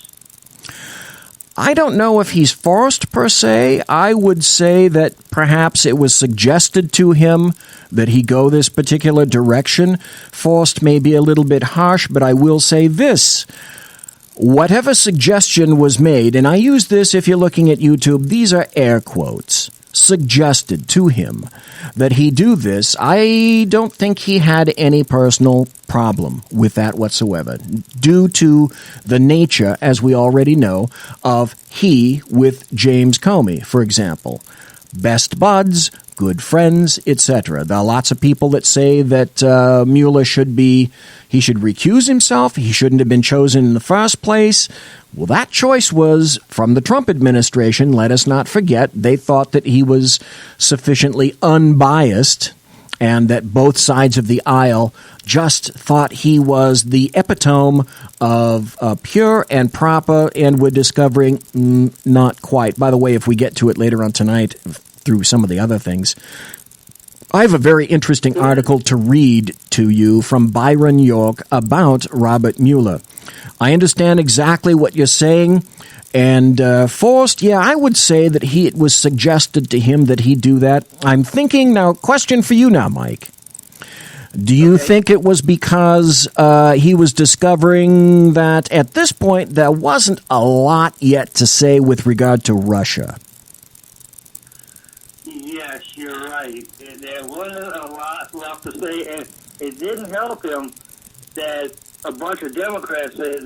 I don't know if he's forced per se. I would say that perhaps it was suggested to him that he go this particular direction. Forced may be a little bit harsh, but I will say this. Whatever suggestion was made, and I use this if you're looking at YouTube, these are air quotes, suggested to him that he do this, I don't think he had any personal problem with that whatsoever, due to the nature, as we already know, of he with James Comey, for example. Best buds, good friends, etc. There are lots of people that say that Mueller should recuse himself. He shouldn't have been chosen in the first place. Well, that choice was from the Trump administration. Let us not forget, they thought that he was sufficiently unbiased and that both sides of the aisle just thought he was the epitome of pure and proper, and we're discovering not quite. By the way, if we get to it later on tonight through some of the other things, I have a very interesting article to read to you from Byron York about Robert Mueller. I understand exactly what you're saying. And forced, I would say that it was suggested to him that he do that. I'm thinking now, question for you now, Mike. Do you think it was because he was discovering that at this point there wasn't a lot yet to say with regard to Russia? Yes, you're right. There wasn't a lot left to say, and it didn't help him that a bunch of Democrats say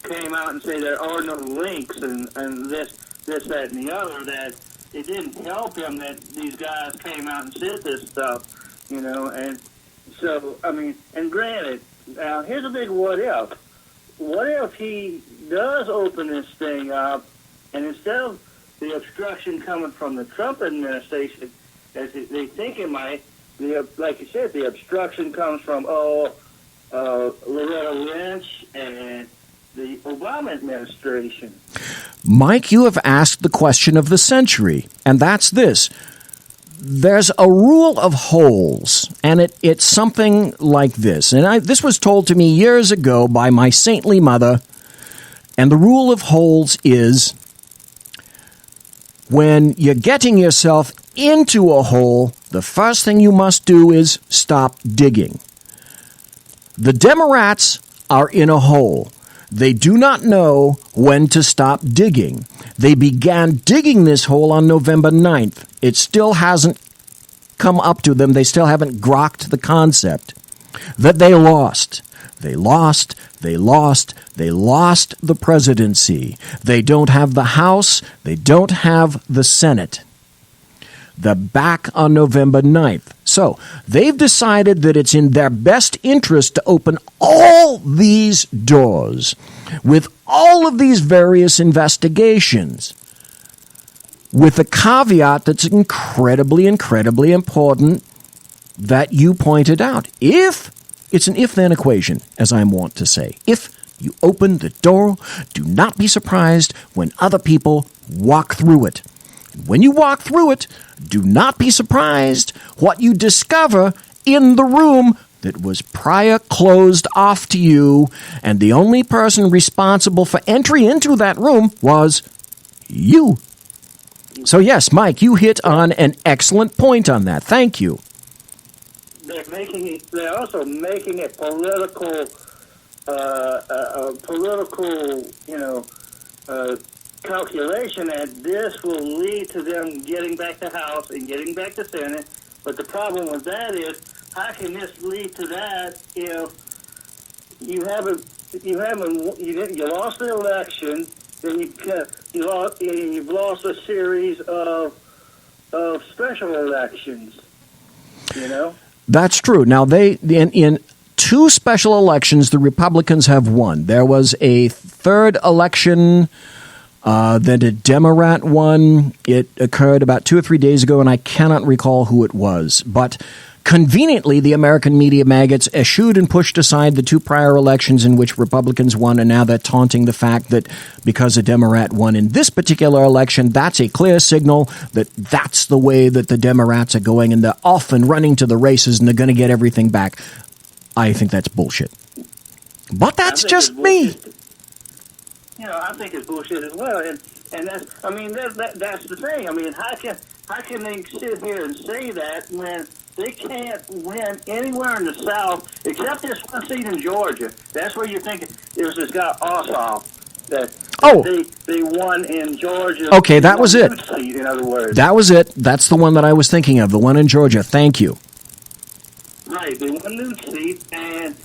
came out and say there are no links and this, that, and the other, that it didn't help him that these guys came out and said this stuff, and so, and granted, now here's a big what if. What if he does open this thing up, and instead of the obstruction coming from the Trump administration, as they think it might, like you said, the obstruction comes from, Loretta Lynch and the Obama administration. Mike, you have asked the question of the century, and that's this. There's a rule of holes, and it's something like this. And this was told to me years ago by my saintly mother, and the rule of holes is when you're getting yourself into a hole, the first thing you must do is stop digging. The Democrats are in a hole. They do not know when to stop digging. They began digging this hole on November 9th. It still hasn't come up to them. They still haven't grokked the concept that they lost. They lost the presidency. They don't have the House. They don't have the Senate. They're back on November 9th. So they've decided that it's in their best interest to open all these doors with all of these various investigations, with a caveat that's incredibly, incredibly important that you pointed out. It's an if-then equation, as I want to say. If you open the door, do not be surprised when other people walk through it. When you walk through it, do not be surprised what you discover in the room that was prior closed off to you, and the only person responsible for entry into that room was you. So yes, Mike, you hit on an excellent point on that. Thank you. They're also making it political, calculation that this will lead to them getting back to House and getting back to Senate. But the problem with that is, how can this lead to that if you lost the election, then you've lost a series of special elections, That's true. Now, in two special elections, the Republicans have won. There was a third election Then a Democrat one, it occurred about 2 or 3 days ago, and I cannot recall who it was. But conveniently, the American media maggots eschewed and pushed aside the 2 prior elections in which Republicans won, and now they're taunting the fact that because a Democrat won in this particular election, that's a clear signal that that's the way that the Democrats are going, and they're off and running to the races, and they're going to get everything back. I think that's bullshit. But that's just me. I think it's bullshit as well, and that's that's the thing. I mean, how can they sit here and say that when they can't win anywhere in the South except this one seat in Georgia? That's where you think it was this guy Ossoff that they won in Georgia. Okay, that was it. Seat, in other words, that was it. That's the one that I was thinking of, the one in Georgia. Thank you. Right, they won a new seat, and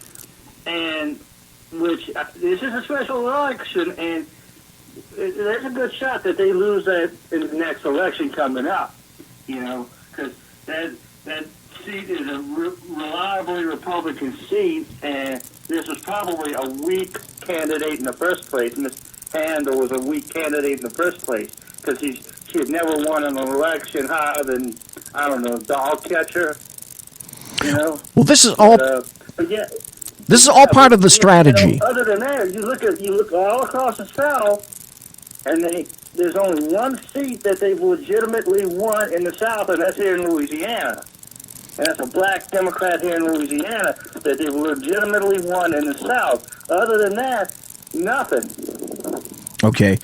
which this is a special election, and there's a good shot that they lose that in the next election coming up. Because that seat is a reliably Republican seat, and this was probably a weak candidate in the first place. Ms. Handel was a weak candidate in the first place because she had never won an election higher than, I don't know, dog catcher. Well, this is all. This is all part of the strategy. Other than that, you look all across the South, and there's only one seat that they've legitimately won in the South, and that's here in Louisiana. And that's a black Democrat here in Louisiana that they've legitimately won in the South. Other than that, nothing. Okay.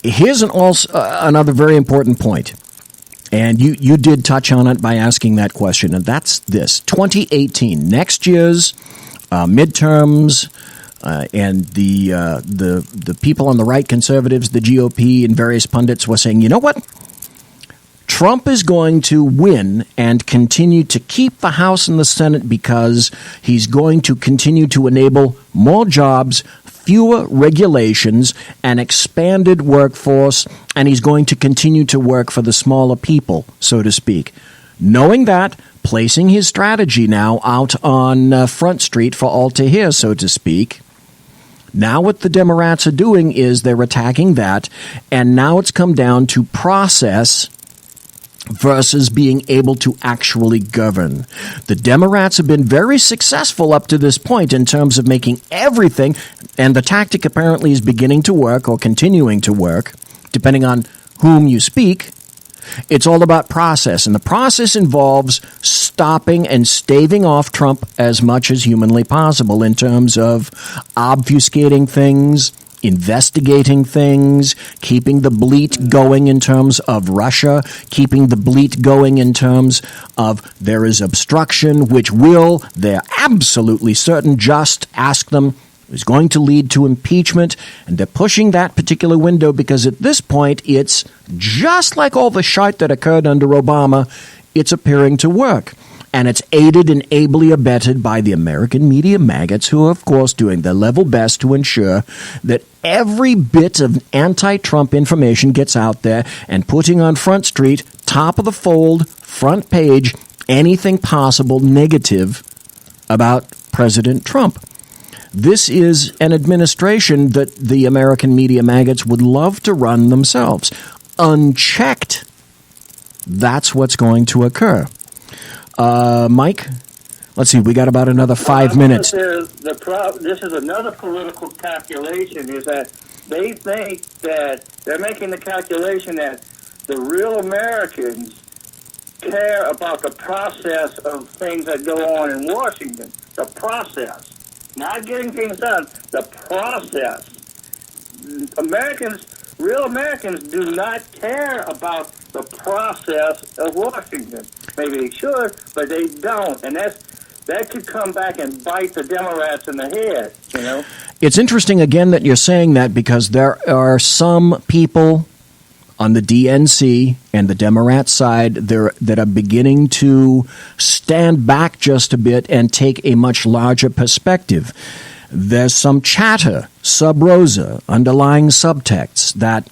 Here's another very important point. And you did touch on it by asking that question, and that's this. 2018, next year's midterms, and the people on the right, conservatives, the GOP, and various pundits were saying, you know what? Trump is going to win and continue to keep the House and the Senate because he's going to continue to enable more jobs, fewer regulations, an expanded workforce, and he's going to continue to work for the smaller people, so to speak. Knowing that, placing his strategy now out on Front Street for all to hear, so to speak. Now what the Democrats are doing is they're attacking that, and now it's come down to process versus being able to actually govern. The Democrats have been very successful up to this point in terms of making everything, and the tactic apparently is beginning to work or continuing to work, depending on whom you speak. It's all about process, and the process involves stopping and staving off Trump as much as humanly possible in terms of obfuscating things, investigating things, keeping the bleat going in terms of Russia, keeping the bleat going in terms of there is obstruction, which will, they're absolutely certain, just ask them, is going to lead to impeachment, and they're pushing that particular window because at this point it's just like all the shite that occurred under Obama, it's appearing to work. And it's aided and ably abetted by the American media maggots who are, of course, doing their level best to ensure that every bit of anti-Trump information gets out there and putting on Front Street, top of the fold, front page, anything possible negative about President Trump. This is an administration that the American media maggots would love to run themselves. Unchecked, that's what's going to occur. Mike, let's see, we got about another 5 minutes. This is another political calculation, is that they think that they're making the calculation that the real Americans care about the process of things that go on in Washington. The process. Not getting things done, the process. Real Americans do not care about the process of Washington. Maybe they should, but they don't. And that could come back and bite the Democrats in the head, It's interesting, again, that you're saying that because there are some people on the DNC and the Democrat side that are beginning to stand back just a bit and take a much larger perspective. There's some chatter, sub rosa, underlying subtexts that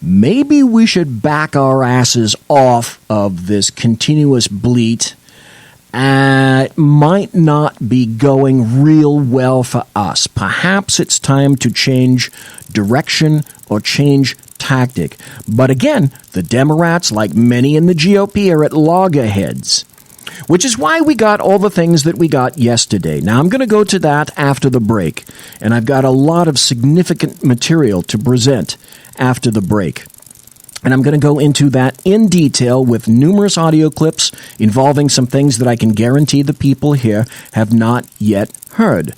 maybe we should back our asses off of this continuous bleat might not be going real well for us. Perhaps it's time to change direction or change tactic. But again, the Democrats, like many in the GOP, are at loggerheads, which is why we got all the things that we got yesterday. Now, I'm going to go to that after the break, and I've got a lot of significant material to present after the break. And I'm going to go into that in detail with numerous audio clips involving some things that I can guarantee the people here have not yet heard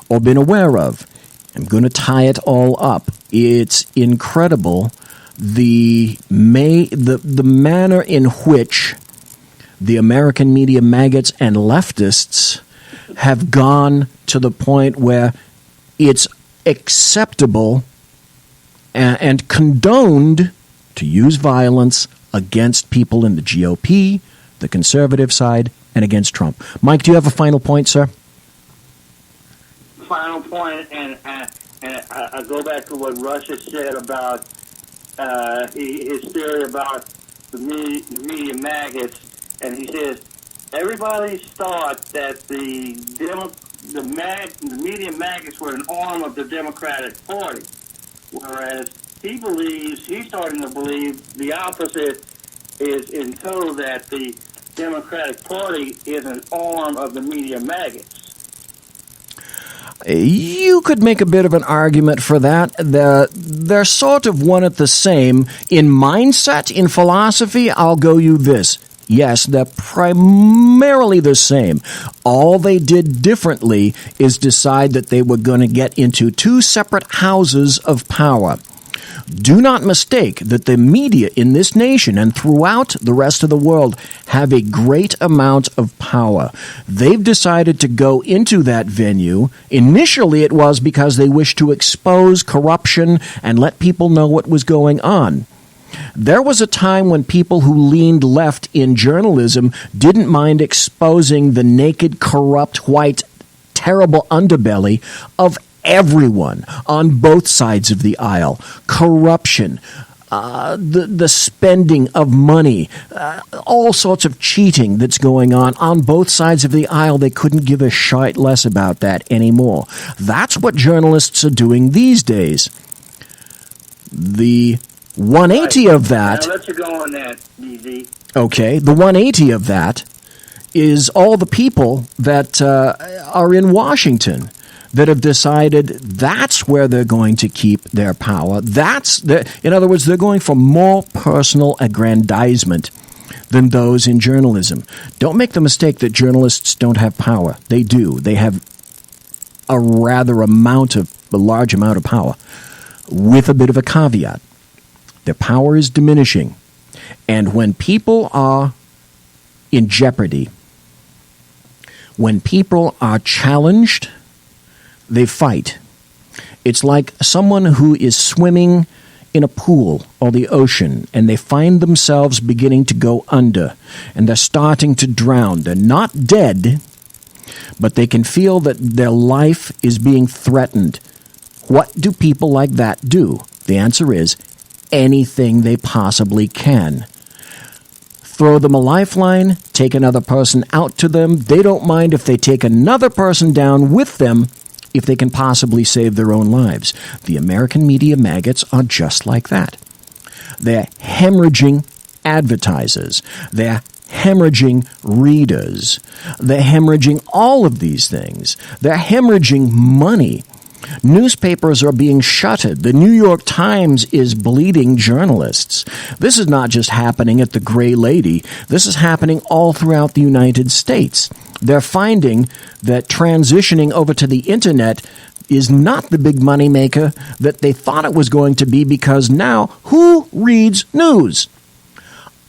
or been aware of. I'm going to tie it all up. It's incredible the manner in which the American media maggots and leftists have gone to the point where it's acceptable and condoned to use violence against people in the GOP, the conservative side, and against Trump. Mike, do you have a final point, sir? Final point, and I go back to what Russia said about his theory about the media maggots, and he says everybody thought that the media maggots were an arm of the Democratic Party, whereas he's starting to believe the opposite is in total, that the Democratic Party is an arm of the media maggots. You could make a bit of an argument for that. They're sort of one at the same. In mindset, in philosophy, I'll go you this. Yes, they're primarily the same. All they did differently is decide that they were going to get into two separate houses of power. Do not mistake that the media in this nation and throughout the rest of the world have a great amount of power. They've decided to go into that venue. Initially, it was because they wished to expose corruption and let people know what was going on. There was a time when people who leaned left in journalism didn't mind exposing the naked, corrupt, white, terrible underbelly of everyone on both sides of the aisle. Corruption, the spending of money, all sorts of cheating that's going on both sides of the aisle. They couldn't give a shite less about that anymore. That's what journalists are doing these days. The 180 of that... Now, let you go on that, DZ. Okay, the 180 of that is all the people that are in Washington that have decided that's where they're going to keep their power. In other words, they're going for more personal aggrandizement than those in journalism. Don't make the mistake that journalists don't have power. They do. They have a large amount of power, with a bit of a caveat. Their power is diminishing. And when people are in jeopardy, when people are challenged, they fight. It's like someone who is swimming in a pool or the ocean, and they find themselves beginning to go under, and they're starting to drown. They're not dead, but they can feel that their life is being threatened. What do people like that do? The answer is anything they possibly can. Throw them a lifeline, take another person out to them. They don't mind if they take another person down with them if they can possibly save their own lives. The American media maggots are just like that. They're hemorrhaging advertisers. They're hemorrhaging readers. They're hemorrhaging all of these things. They're hemorrhaging money. Newspapers are being shuttered. The New York Times is bleeding journalists. This is not just happening at the Gray Lady. This is happening all throughout the United States. They're finding that transitioning over to the internet is not the big moneymaker that they thought it was going to be, because now who reads news?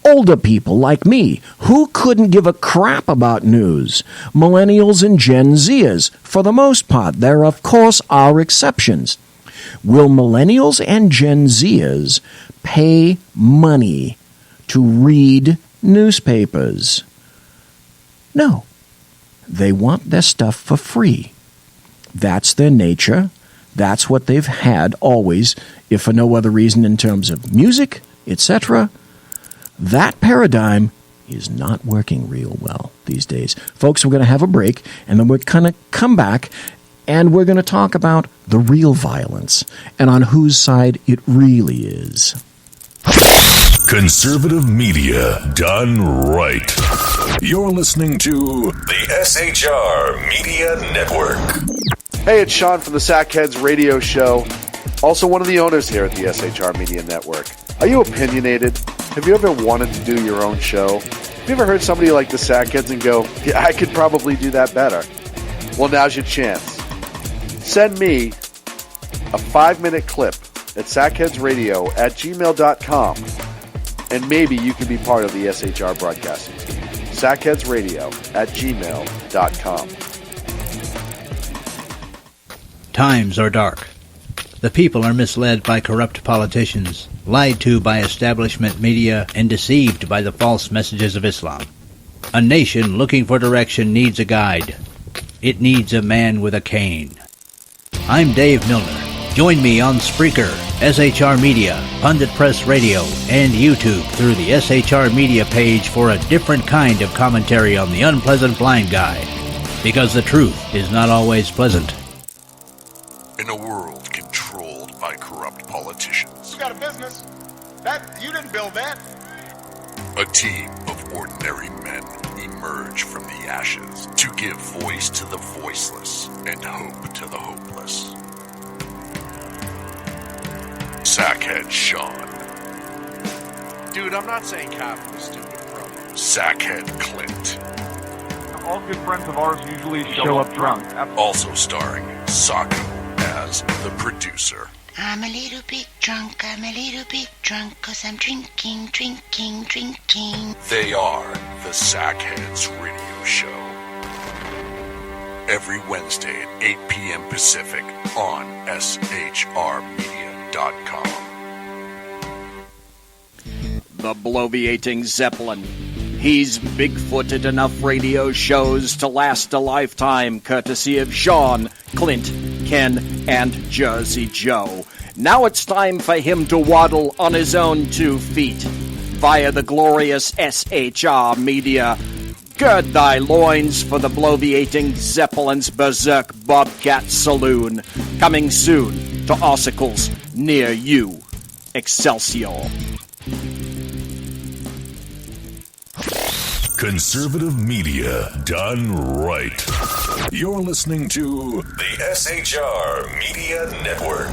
Older people like me, who couldn't give a crap about news. Millennials and Gen Zers, for the most part. There, of course, are exceptions. Will millennials and Gen Zers pay money to read newspapers? No. They want their stuff for free. That's their nature. That's what they've had always, if for no other reason in terms of music, etc. That paradigm is not working real well these days. Folks, we're going to have a break, and then we're going to come back, and we're going to talk about the real violence and on whose side it really is. Conservative media done right. You're listening to the SHR Media Network. Hey, it's Sean from the Sackheads Radio Show, also one of the owners here at the SHR Media Network. Are you opinionated? Have you ever wanted to do your own show? Have you ever heard somebody like the Sackheads and go, yeah, I could probably do that better? Well, now's your chance. Send me a 5-minute clip at sackheadsradio@gmail.com, and maybe you can be part of the SHR broadcasting team. sackheadsradio@gmail.com. Times are dark. The people are misled by corrupt politicians, lied to by establishment media, and deceived by the false messages of Islam. A nation looking for direction needs a guide. It needs a man with a cane. I'm Dave Milner. Join me on Spreaker, SHR Media, Pundit Press Radio, and YouTube through the SHR Media page for a different kind of commentary on the unpleasant blind guy. Because the truth is not always pleasant. In a world controlled by corrupt politicians, You got a business. You didn't build that. a team of ordinary men emerge from the ashes to give voice to the voiceless and hope to the hopeless. Sackhead Sean. Dude, I'm not saying Kafka was stupid, bro. Sackhead Clint. All good friends of ours usually show up drunk. Also starring Sako as the producer. I'm a little bit drunk, 'cause I'm drinking. They are the Sackheads Radio Show. Every Wednesday at 8 p.m. Pacific on SHRmedia.com. The bloviating Zeppelin. He's big-footed enough radio shows to last a lifetime, courtesy of Sean, Clint, Ken, and Jersey Joe. Now it's time for him to waddle on his own 2 feet via the glorious SHR Media. Gird thy loins for the bloviating Zeppelin's Berserk Bobcat Saloon. Coming soon to ossicles near you. Excelsior. Conservative media done right. You're listening to the SHR Media Network.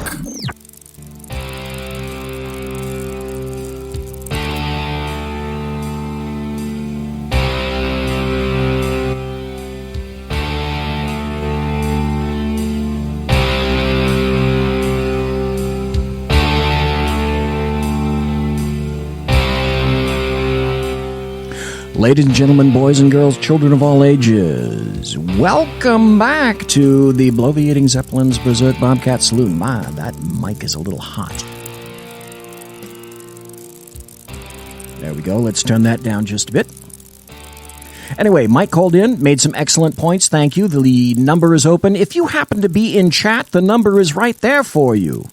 Ladies and gentlemen, boys and girls, children of all ages, welcome back to the bloviating Zeppelin's Berserk Bobcat Saloon. My, that mic is a little hot. There we go. Let's turn that down just a bit. Anyway, Mike called in, made some excellent points. Thank you. The number is open. If you happen to be in chat, the number is right there for you.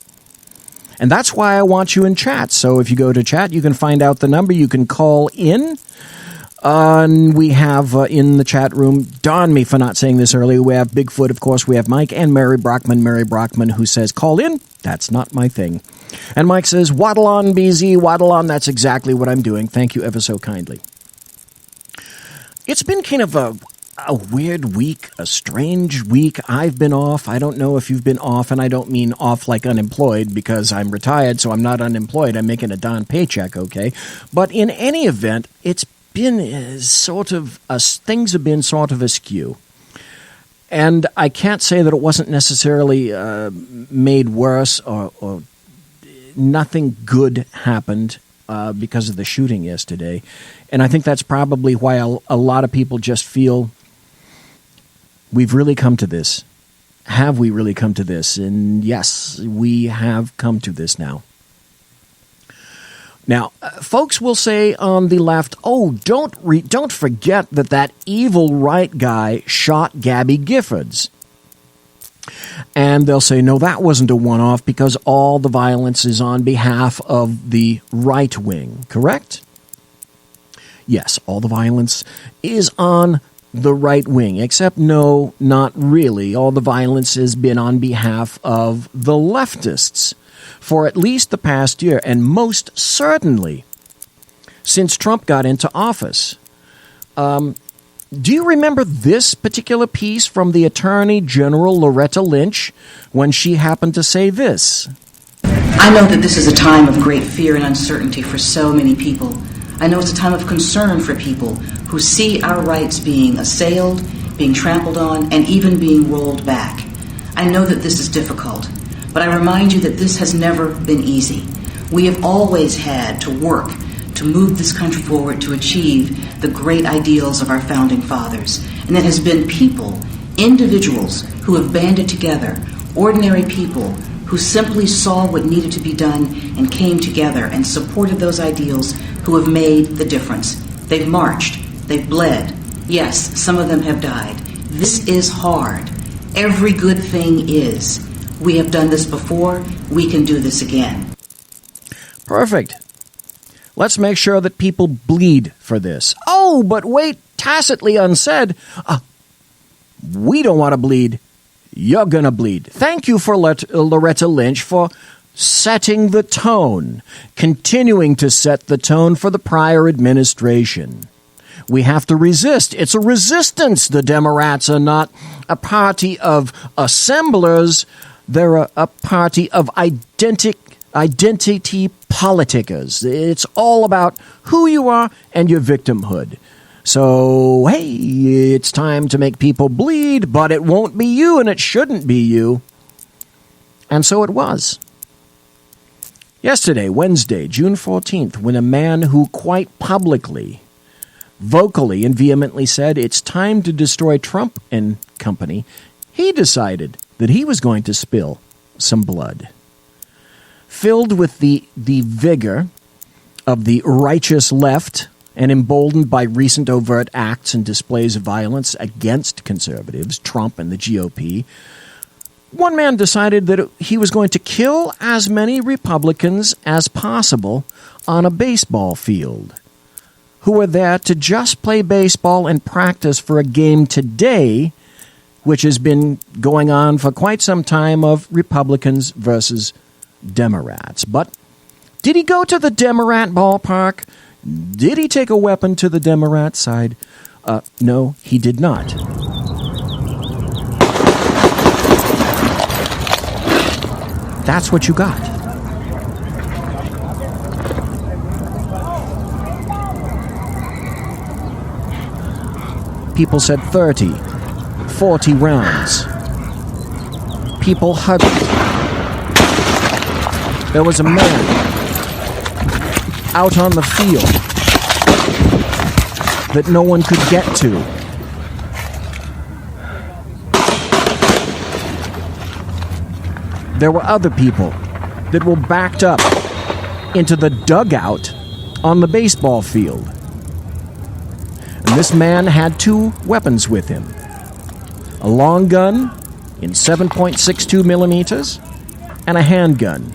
And that's why I want you in chat. So if you go to chat, you can find out the number. You can call in. And we have in the chat room, darn me for not saying this earlier, we have Bigfoot, of course, we have Mike, and Mary Brockman, who says, call in. That's not my thing. And Mike says, waddle on, BZ, waddle on. That's exactly what I'm doing. Thank you ever so kindly. It's been kind of a weird week, a strange week. I've been off. I don't know if you've been off, and I don't mean off like unemployed because I'm retired, so I'm not unemployed. I'm making a darn paycheck, okay? But in any event, it's been things have been sort of askew. And I can't say that it wasn't necessarily made worse or nothing good happened because of the shooting yesterday. And I think that's probably why a lot of people just feel we've really come to this. Have we really come to this? And yes, we have come to this now. Now, folks will say on the left, oh, don't forget that evil right guy shot Gabby Giffords. And they'll say, no, that wasn't a one-off because all the violence is on behalf of the right wing, correct? Yes, all the violence is on the right wing, except no, not really. All the violence has been on behalf of the leftists for at least the past year, and most certainly since Trump got into office. Do you remember this particular piece from the Attorney General Loretta Lynch when she happened to say this? I know that this is a time of great fear and uncertainty for so many people. I know it's a time of concern for people who see our rights being assailed, being trampled on, and even being rolled back. I know that this is difficult, but I remind you that this has never been easy. We have always had to work to move this country forward to achieve the great ideals of our founding fathers. And it has been people, individuals, who have banded together, ordinary people who simply saw what needed to be done and came together and supported those ideals, who have made the difference. They've marched, they've bled. Yes, some of them have died. This is hard. Every good thing is. We have done this before, we can do this again. Perfect. Let's make sure that people bleed for this. Oh, but wait, tacitly unsaid, we don't want to bleed. You're going to bleed. Thank you for Loretta Lynch for setting the tone, continuing to set the tone for the prior administration. We have to resist. It's a resistance. The Democrats are not a party of assemblers. They're a party of identity politicers. It's all about who you are and your victimhood. So, hey, it's time to make people bleed, but it won't be you and it shouldn't be you. And so it was. Yesterday, Wednesday, June 14th, when a man who quite publicly, vocally and vehemently said it's time to destroy Trump and company, he decided that he was going to spill some blood. Filled with the vigor of the righteous left and emboldened by recent overt acts and displays of violence against conservatives, Trump and the GOP, one man decided that he was going to kill as many Republicans as possible on a baseball field, who were there to just play baseball and practice for a game today, which has been going on for quite some time, of Republicans versus Democrats. But did he go to the Democrat ballpark? Did he take a weapon to the Democrat side? No, he did not. That's what you got. People said 30, 40 rounds. People huddled. There was a man out on the field that no one could get to. There were other people that were backed up into the dugout on the baseball field. And this man had two weapons with him. A long gun in 7.62 millimeters and a handgun.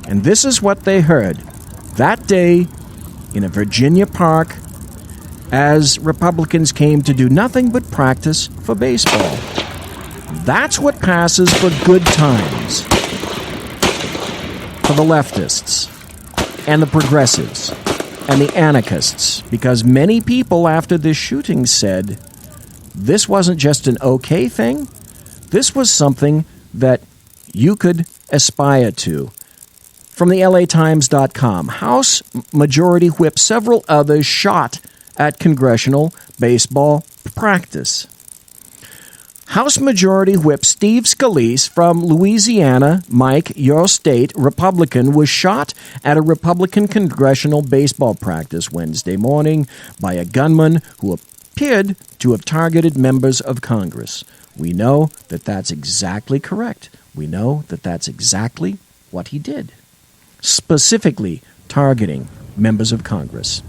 And this is what they heard that day in a Virginia park as Republicans came to do nothing but practice for baseball. That's what passes for good times for the leftists and the progressives and the anarchists, because many people after this shooting said this wasn't just an okay thing, this was something that you could aspire to. From the LATimes.com, House Majority Whip, several others shot at congressional baseball practice. House Majority Whip Steve Scalise from Louisiana, Mike, your state, Republican, was shot at a Republican congressional baseball practice Wednesday morning by a gunman who appeared to have targeted members of Congress. We know that that's exactly correct. We know that that's exactly what he did. Specifically targeting members of Congress.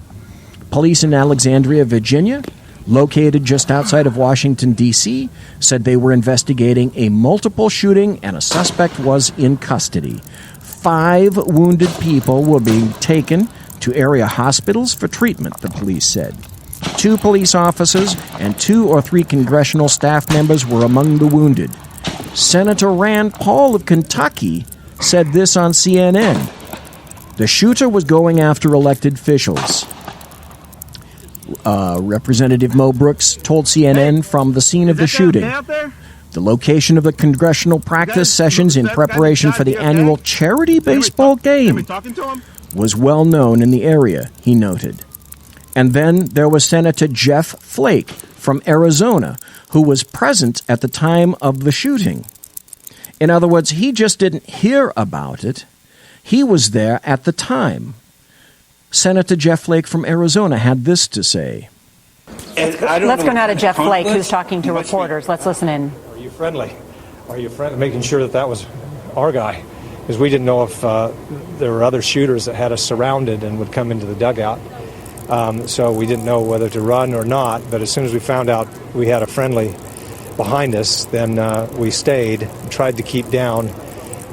Police in Alexandria, Virginia, located just outside of Washington, D.C., said they were investigating a multiple shooting and a suspect was in custody. 5 wounded people were being taken to area hospitals for treatment, the police said. 2 police officers and 2 or 3 congressional staff members were among the wounded. Senator Rand Paul of Kentucky said this on CNN. The shooter was going after elected officials. Representative Mo Brooks told CNN from the scene of the shooting. The location of the congressional practice sessions in preparation for the annual charity baseball game was well known in the area, he noted. And then there was Senator Jeff Flake from Arizona, who was present at the time of the shooting. In other words, he just didn't hear about it. He was there at the time. Senator Jeff Flake from Arizona had this to say. Let's go now to Jeff Flake, who's talking to reporters. Let's listen in. Are you friendly? Are you making sure that was our guy? Because we didn't know if there were other shooters that had us surrounded and would come into the dugout. So we didn't know whether to run or not. But as soon as we found out we had a friendly behind us, then we stayed and tried to keep down.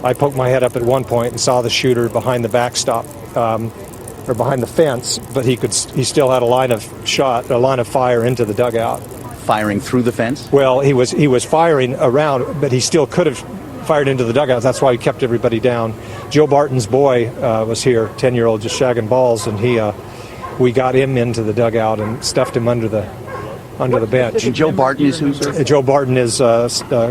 I poked my head up at one point and saw the shooter behind the backstop, or behind the fence, but he still had a line of fire into the dugout. Firing through the fence? Well, he was firing around, but he still could have fired into the dugout. That's why he kept everybody down. Joe Barton's boy was here, 10-year-old, just shagging balls, and we got him into the dugout and stuffed him under the bench. And Joe Barton is who, sir? Joe Barton is a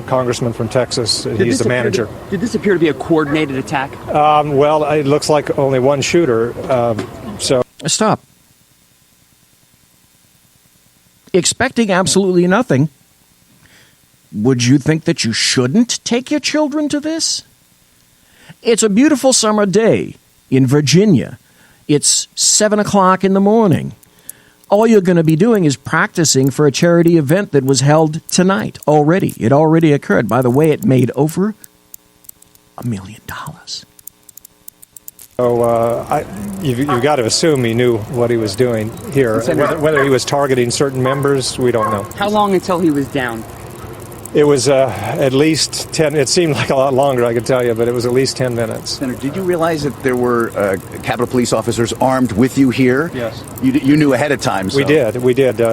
congressman from Texas. He's the manager. Did this appear to be a coordinated attack? Well, it looks like only one shooter. Stop. Expecting absolutely nothing. Would you think that you shouldn't take your children to this? It's a beautiful summer day in Virginia. It's 7 o'clock in the morning. All you're going to be doing is practicing for a charity event that was held tonight already. It already occurred. By the way, it made over $1 million. So you've got to assume he knew what he was doing here. Whether he was targeting certain members, we don't know. How long until he was down? It was at least 10. It seemed like a lot longer, I could tell you, but it was at least 10 minutes. Senator, did you realize that there were Capitol Police officers armed with you here? Yes. You knew ahead of time. So. We did.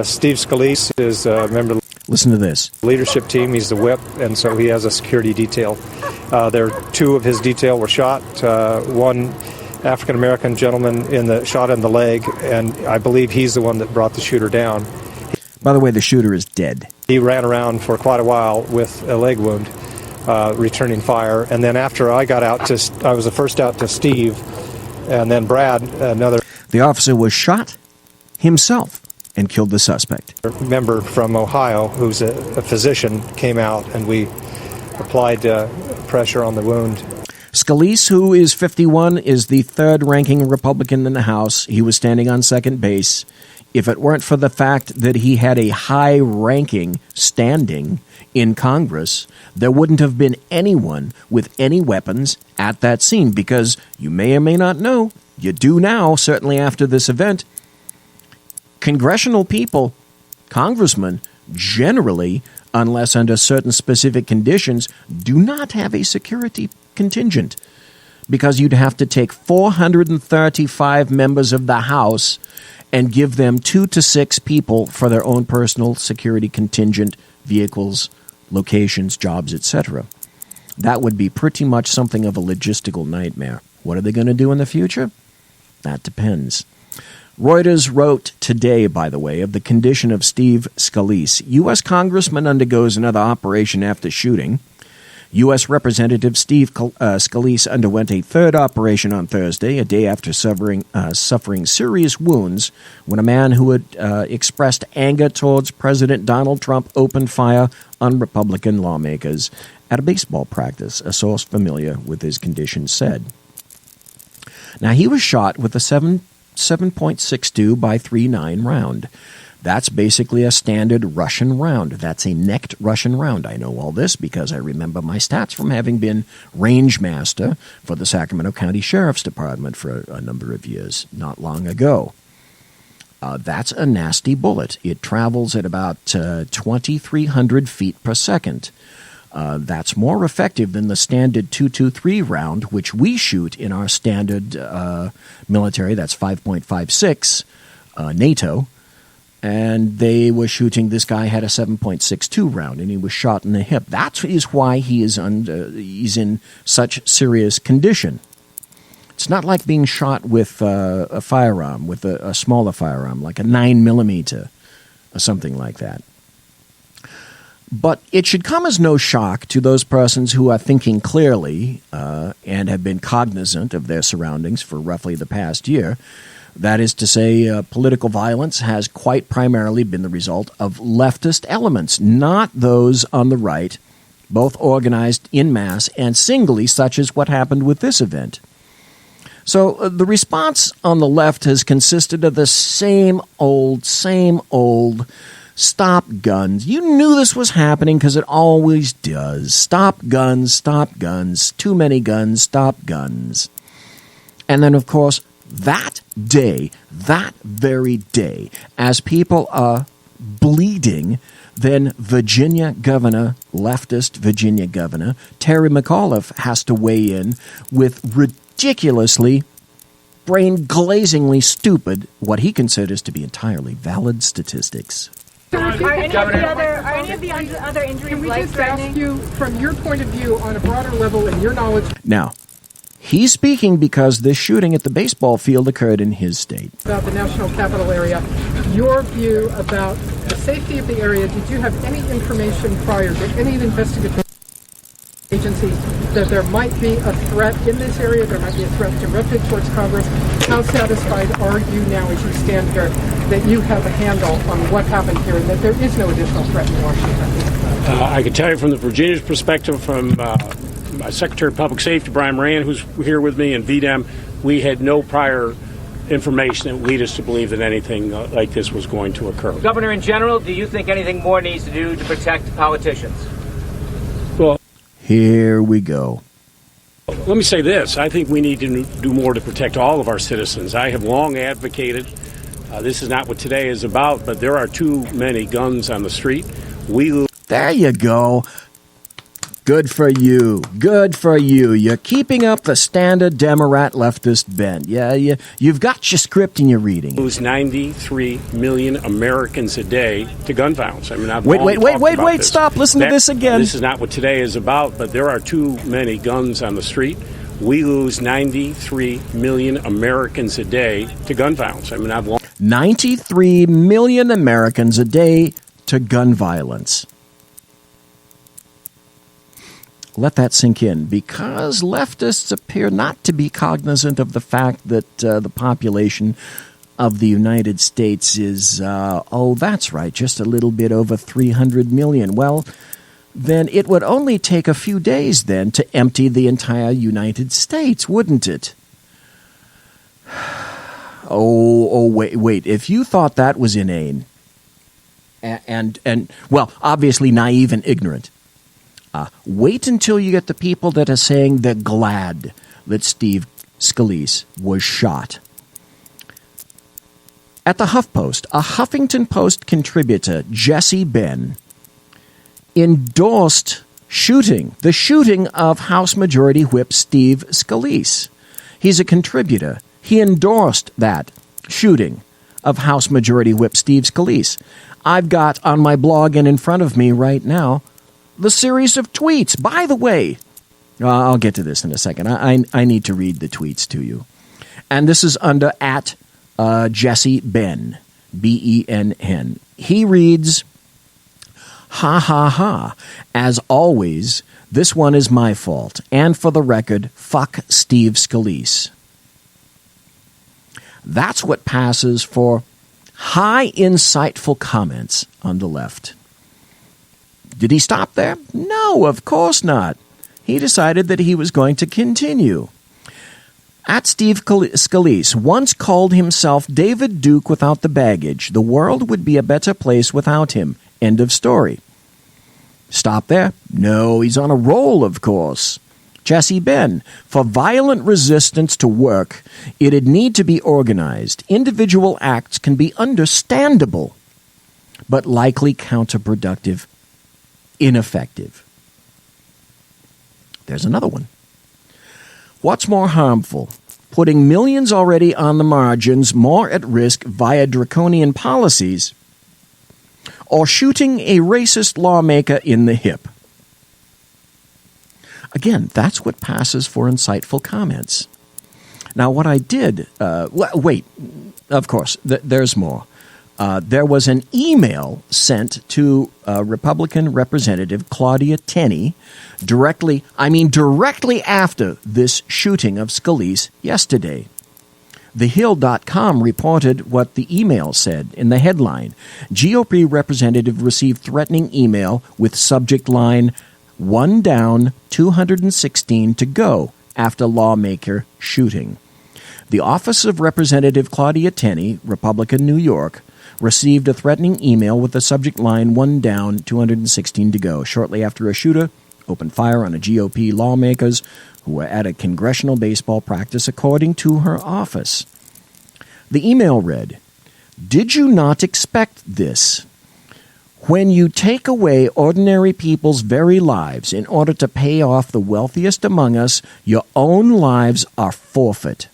Steve Scalise is a member of Listen to this. the leadership team. He's the whip, and so he has a security detail. There 2 of his detail were shot. One African-American gentleman shot in the leg, and I believe he's the one that brought the shooter down. By the way, the shooter is dead. He ran around for quite a while with a leg wound, returning fire. And then after I got out, I was the first out to Steve, and then Brad, another. The officer was shot himself and killed the suspect. A member from Ohio, who's a physician, came out, and we applied pressure on the wound. Scalise, who is 51, is the third-ranking Republican in the House. He was standing on second base. If it weren't for the fact that he had a high-ranking standing in Congress, there wouldn't have been anyone with any weapons at that scene, because you may or may not know, you do now, certainly after this event, congressional people, congressmen, generally, unless under certain specific conditions, do not have a security contingent, because you'd have to take 435 members of the House and give them 2 to 6 people for their own personal security contingent, vehicles, locations, jobs, etc. That would be pretty much something of a logistical nightmare. What are they going to do in the future? That depends. Reuters wrote today, by the way, of the condition of Steve Scalise. U.S. Congressman undergoes another operation after shooting. U.S. Representative Steve Scalise underwent a third operation on Thursday, a day after suffering serious wounds when a man who had expressed anger towards President Donald Trump opened fire on Republican lawmakers at a baseball practice, a source familiar with his condition said. Now, he was shot with a 7.62 by 3.9 round. That's basically a standard Russian round. That's a necked Russian round. I know all this because I remember my stats from having been range master for the Sacramento County Sheriff's Department for a number of years, not long ago. That's a nasty bullet. It travels at about 2,300 feet per second. That's more effective than the standard 223 round, which we shoot in our standard military. That's 5.56 NATO. And they were shooting, this guy had a 7.62 round, and he was shot in the hip. That is why he's in such serious condition. It's not like being shot with a firearm, with a smaller firearm, like a 9mm or something like that. But it should come as no shock to those persons who are thinking clearly and have been cognizant of their surroundings for roughly the past year. That is to say, political violence has quite primarily been the result of leftist elements, not those on the right, both organized en masse and singly, such as what happened with this event. So the response on the left has consisted of the same old, stop guns. You knew this was happening because it always does. Stop guns, too many guns, stop guns. And then, of course, that very day, as people are bleeding, then leftist Virginia Governor Terry McAuliffe has to weigh in with ridiculously, brain-glazingly stupid, what he considers to be entirely valid statistics. Are any of the other injuries Can we just ask you, from your point of view, on a broader level and your knowledge... Now, he's speaking because this shooting at the baseball field occurred in his state. About the National Capital area, your view about the safety of the area, did you have any information prior to any investigatory agency that there might be a threat in this area, there might be a threat directed towards Congress? How satisfied are you now as you stand here that you have a handle on what happened here and that there is no additional threat in Washington? I can tell you from the Virginia's perspective, from my Secretary of Public Safety, Brian Moran, who's here with me, and VDEM, we had no prior information that would lead us to believe that anything like this was going to occur. Governor, in general, do you think anything more needs to do to protect politicians? Well, here we go. Let me say this. I think we need to do more to protect all of our citizens. I have long advocated, this is not what today is about, but there are too many guns on the street. There you go. Good for you. Good for you. You're keeping up the standard Democrat leftist bent. Yeah, you've got your script and you're reading. Lose 93 million Americans a day to gun violence. I mean, wait, stop. Listen to this again. This is not what today is about, but there are too many guns on the street. We lose 93 million Americans a day to gun violence. I mean, 93 million Americans a day to gun violence. Let that sink in, because leftists appear not to be cognizant of the fact that the population of the United States is, that's right, just a little bit over 300 million. Well, then it would only take a few days then to empty the entire United States, wouldn't it? Wait. If you thought that was inane and well, obviously naive and ignorant, wait until you get the people that are saying they're glad that Steve Scalise was shot. At the HuffPost, a Huffington Post contributor, Jesse Benn, endorsed the shooting of House Majority Whip Steve Scalise. He's a contributor. He endorsed that shooting of House Majority Whip Steve Scalise. I've got on my blog and in front of me right now the series of tweets. By the way, I'll get to this in a second. I need to read the tweets to you. And this is under at Jesse Benn, B-E-N-N. He reads, ha ha ha. As always, this one is my fault. And for the record, fuck Steve Scalise. That's what passes for high insightful comments on the left. Did he stop there? No, of course not. He decided that he was going to continue. At Steve Scalise once called himself David Duke without the baggage. The world would be a better place without him. End of story. Stop there? No, he's on a roll, of course. Jesse Benn, for violent resistance to work, it'd need to be organized. Individual acts can be understandable, but likely counterproductive, ineffective. There's another one. What's more harmful? Putting millions already on the margins more at risk via draconian policies, or shooting a racist lawmaker in the hip? Again, that's what passes for insightful comments. Now, what I did... wait, of course, there's more. There was an email sent to Republican Representative Claudia Tenney directly after this shooting of Scalise yesterday. TheHill.com reported what the email said in the headline. GOP representative received threatening email with subject line, 1 down, 216 to go after lawmaker shooting. The office of Representative Claudia Tenney, Republican, New York, received a threatening email with the subject line, 1 down, 216 to go, shortly after a shooter opened fire on a GOP lawmakers who were at a congressional baseball practice, according to her office. The email read, "Did you not expect this? When you take away ordinary people's very lives in order to pay off the wealthiest among us, your own lives are forfeit.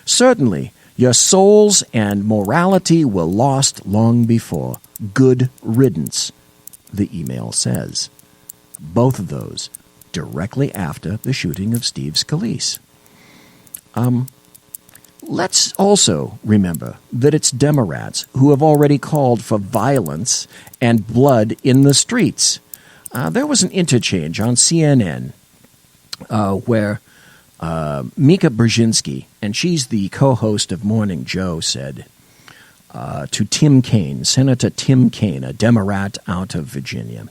Certainly, your souls and morality were lost long before. Good riddance," the email says. Both of those directly after the shooting of Steve Scalise. Let's also remember that it's Democrats who have already called for violence and blood in the streets. There was an interchange on CNN where Mika Brzezinski, and she's the co-host of Morning Joe, said to Tim Kaine, Senator Tim Kaine, a Democrat out of Virginia.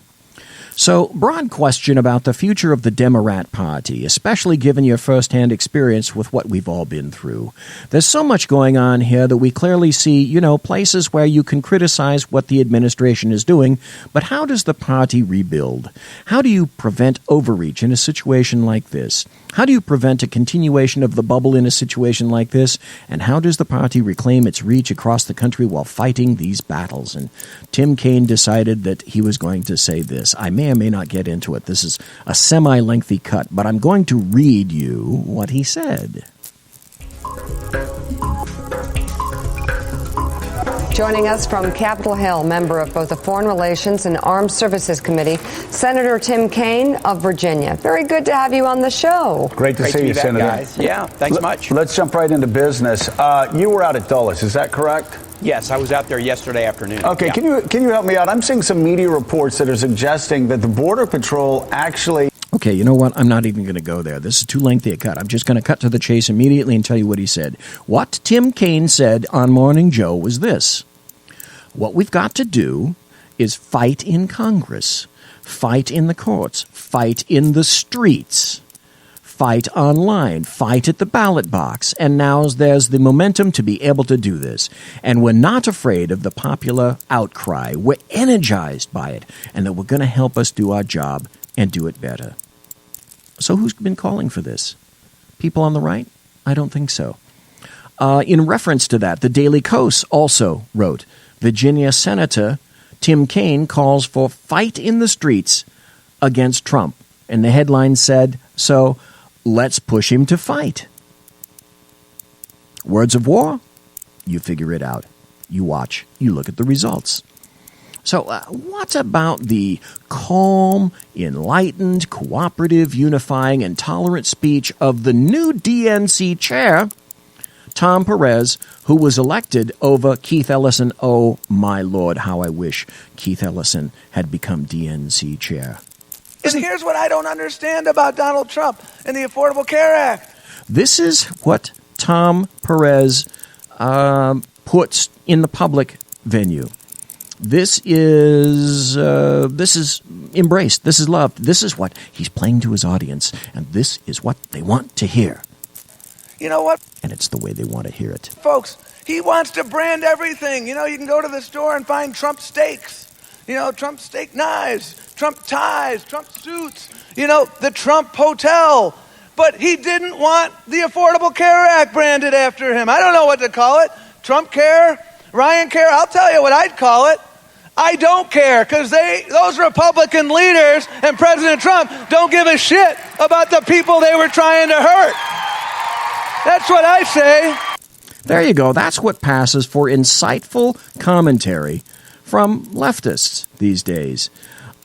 So, broad question about the future of the Democrat Party, especially given your firsthand experience with what we've all been through. There's so much going on here that we clearly see, places where you can criticize what the administration is doing, but how does the party rebuild? How do you prevent overreach in a situation like this? How do you prevent a continuation of the bubble in a situation like this? And how does the party reclaim its reach across the country while fighting these battles? And Tim Kaine decided that he was going to say this. I may or may not get into it. This is a semi-lengthy cut, but I'm going to read you what he said. Joining us from Capitol Hill, member of both the Foreign Relations and Armed Services Committee, Senator Tim Kaine of Virginia. Very good to have you on the show. Great to see you, Senator. Guys. Yeah, thanks much. Let's jump right into business. You were out at Dulles, is that correct? Yes, I was out there yesterday afternoon. Okay, yeah. Can you help me out? I'm seeing some media reports that are suggesting that the Border Patrol actually... Okay, you know what? I'm not even going to go there. This is too lengthy a cut. I'm just going to cut to the chase immediately and tell you what he said. What Tim Kaine said on Morning Joe was this. What we've got to do is fight in Congress, fight in the courts, fight in the streets, fight online, fight at the ballot box. And now there's the momentum to be able to do this. And we're not afraid of the popular outcry. We're energized by it. And that we're going to help us do our job and do it better. So who's been calling for this? People on the right? I don't think so. In reference to that, the Daily Kos also wrote, Virginia Senator Tim Kaine calls for fight in the streets against Trump. And the headline said, so let's push him to fight. Words of war? You figure it out. You watch. You look at the results. So what about the calm, enlightened, cooperative, unifying, and tolerant speech of the new DNC chair, Tom Perez, who was elected over Keith Ellison? Oh, my Lord, how I wish Keith Ellison had become DNC chair. And here's what I don't understand about Donald Trump and the Affordable Care Act. This is what Tom Perez puts in the public venue. This is embraced. This is loved. This is what he's playing to his audience, and this is what they want to hear. You know what? And it's the way they want to hear it. Folks, he wants to brand everything. You know, you can go to the store and find Trump steaks. You know, Trump steak knives, Trump ties, Trump suits. You know, the Trump hotel. But he didn't want the Affordable Care Act branded after him. I don't know what to call it. Trump Care, Ryan Care. I'll tell you what I'd call it. I don't care, because those Republican leaders and President Trump don't give a shit about the people they were trying to hurt. That's what I say. There you go. That's what passes for insightful commentary from leftists these days.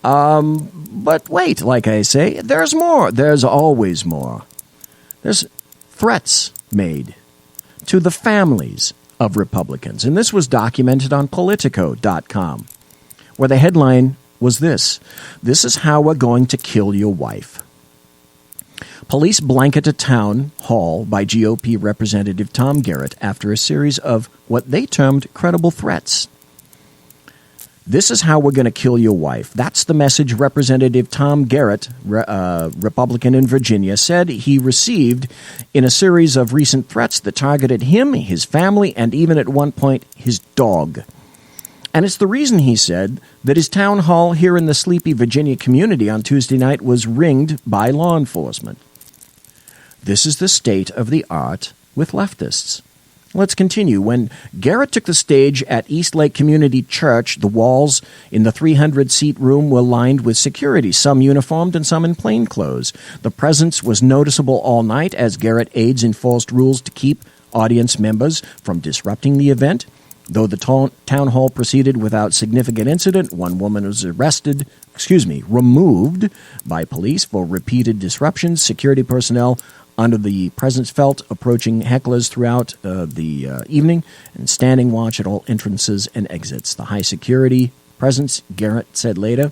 But wait, like I say, there's more. There's always more. There's threats made to the families of Republicans. And this was documented on Politico.com, where the headline was this: "This is how we're going to kill your wife." Police blanket a town hall by GOP Representative Tom Garrett after a series of what they termed credible threats. This is how we're going to kill your wife. That's the message Representative Tom Garrett, Republican in Virginia, said he received in a series of recent threats that targeted him, his family, and even at one point his dog. And it's the reason, he said, that his town hall here in the sleepy Virginia community on Tuesday night was ringed by law enforcement. This is the state of the art with leftists. Let's continue. When Garrett took the stage at East Lake Community Church, the walls in the 300-seat room were lined with security, some uniformed and some in plainclothes. The presence was noticeable all night as Garrett aides enforced rules to keep audience members from disrupting the event. Though the town hall proceeded without significant incident, one woman was removed by police for repeated disruptions. Security personnel under the presence felt approaching hecklers throughout the evening and standing watch at all entrances and exits. The high security presence, Garrett said later,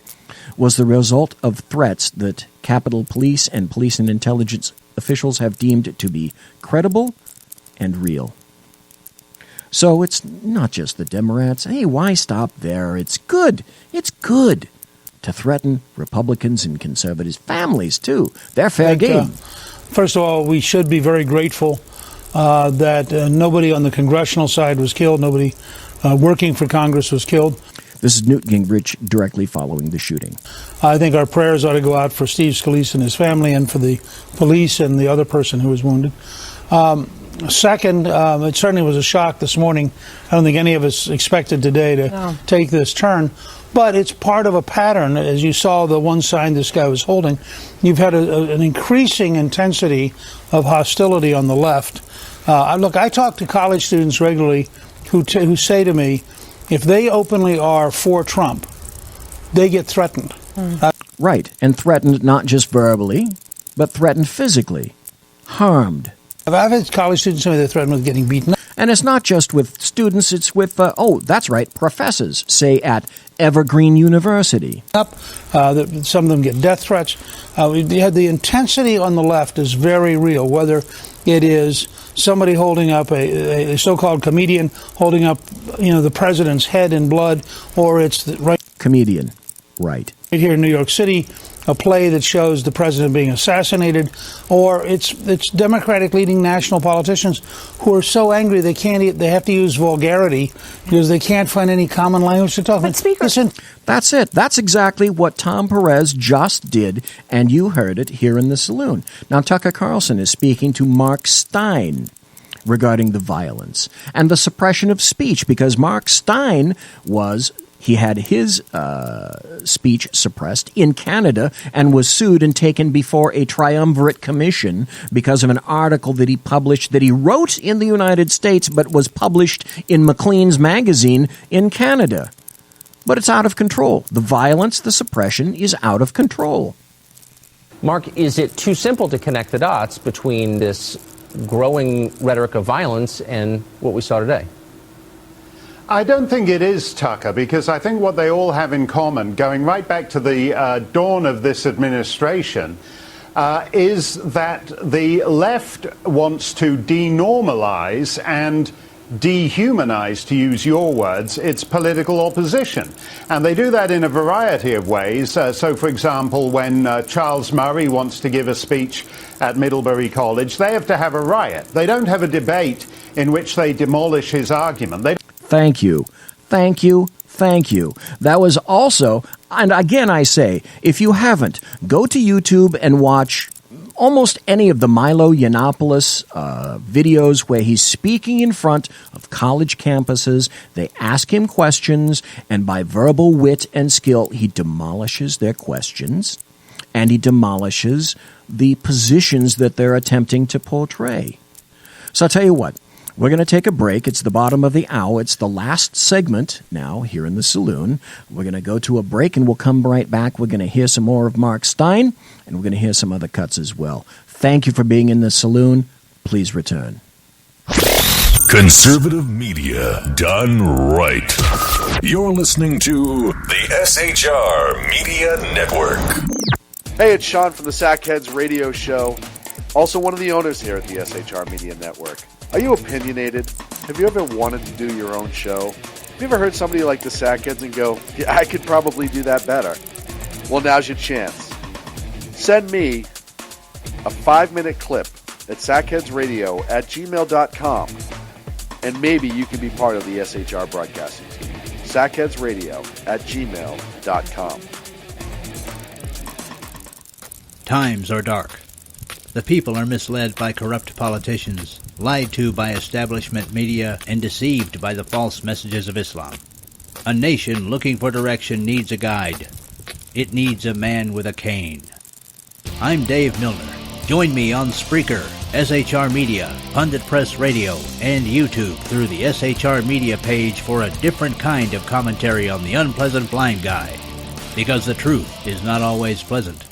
was the result of threats that Capitol Police and police and intelligence officials have deemed to be credible and real. So it's not just the Democrats. Hey, why stop there? It's good. It's good to threaten Republicans and conservatives, families too. They're fair game. First of all, we should be very grateful that nobody on the congressional side was killed. Nobody working for Congress was killed. This is Newt Gingrich directly following the shooting. I think our prayers ought to go out for Steve Scalise and his family and for the police and the other person who was wounded. Second, it certainly was a shock this morning. I don't think any of us expected today to take this turn. But it's part of a pattern. As you saw, the one sign this guy was holding, you've had an increasing intensity of hostility on the left. Look, I talk to college students regularly who say to me, if they openly are for Trump, they get threatened. Right, and threatened not just verbally, but threatened physically, harmed. I've had college students tell me they're threatened with getting beaten up. And it's not just with students, it's with, that's right, professors, say at Evergreen University. Some of them get death threats. The intensity on the left is very real, whether it is somebody holding up a so-called comedian holding up, the president's head in blood, or it's the comedian, right here in New York City, a play that shows the president being assassinated, or it's Democratic leading national politicians who are so angry they have to use vulgarity because they can't find any common language to talk about. Listen, that's it. That's exactly what Tom Perez just did, and you heard it here in the saloon. Now, Tucker Carlson is speaking to Mark Steyn regarding the violence and the suppression of speech, because Mark Steyn he had his speech suppressed in Canada and was sued and taken before a triumvirate commission because of an article that he published, that he wrote in the United States but was published in Maclean's magazine in Canada. But it's out of control. The violence, the suppression is out of control. Mark, is it too simple to connect the dots between this growing rhetoric of violence and what we saw today? I don't think it is, Tucker, because I think what they all have in common, going right back to the dawn of this administration, is that the left wants to denormalize and dehumanize, to use your words, its political opposition. And they do that in a variety of ways. So, for example, when Charles Murray wants to give a speech at Middlebury College, they have to have a riot. They don't have a debate in which they demolish his argument. Thank you. Thank you. Thank you. That was also, and again I say, if you haven't, go to YouTube and watch almost any of the Milo Yiannopoulos videos where he's speaking in front of college campuses. They ask him questions, and by verbal wit and skill, he demolishes their questions, and he demolishes the positions that they're attempting to portray. So I'll tell you what. We're going to take a break. It's the bottom of the hour. It's the last segment now here in the saloon. We're going to go to a break, and we'll come right back. We're going to hear some more of Mark Stein, and we're going to hear some other cuts as well. Thank you for being in the saloon. Please return. Conservative media done right. You're listening to the SHR Media Network. Hey, it's Sean from the Sackheads Radio Show. Also one of the owners here at the SHR Media Network. Are you opinionated? Have you ever wanted to do your own show? Have you ever heard somebody like the Sackheads and go, yeah, I could probably do that better? Well, now's your chance. Send me a 5-minute clip at sackheadsradio@gmail.com, and maybe you can be part of the SHR broadcasting team. sackheadsradio@gmail.com. Times are dark. The people are misled by corrupt politicians, lied to by establishment media, and deceived by the false messages of Islam. A nation looking for direction needs a guide. It needs a man with a cane. I'm Dave Milner. Join me on Spreaker, SHR Media, Pundit Press Radio, and YouTube through the SHR Media page for a different kind of commentary on the unpleasant blind guy. Because the truth is not always pleasant.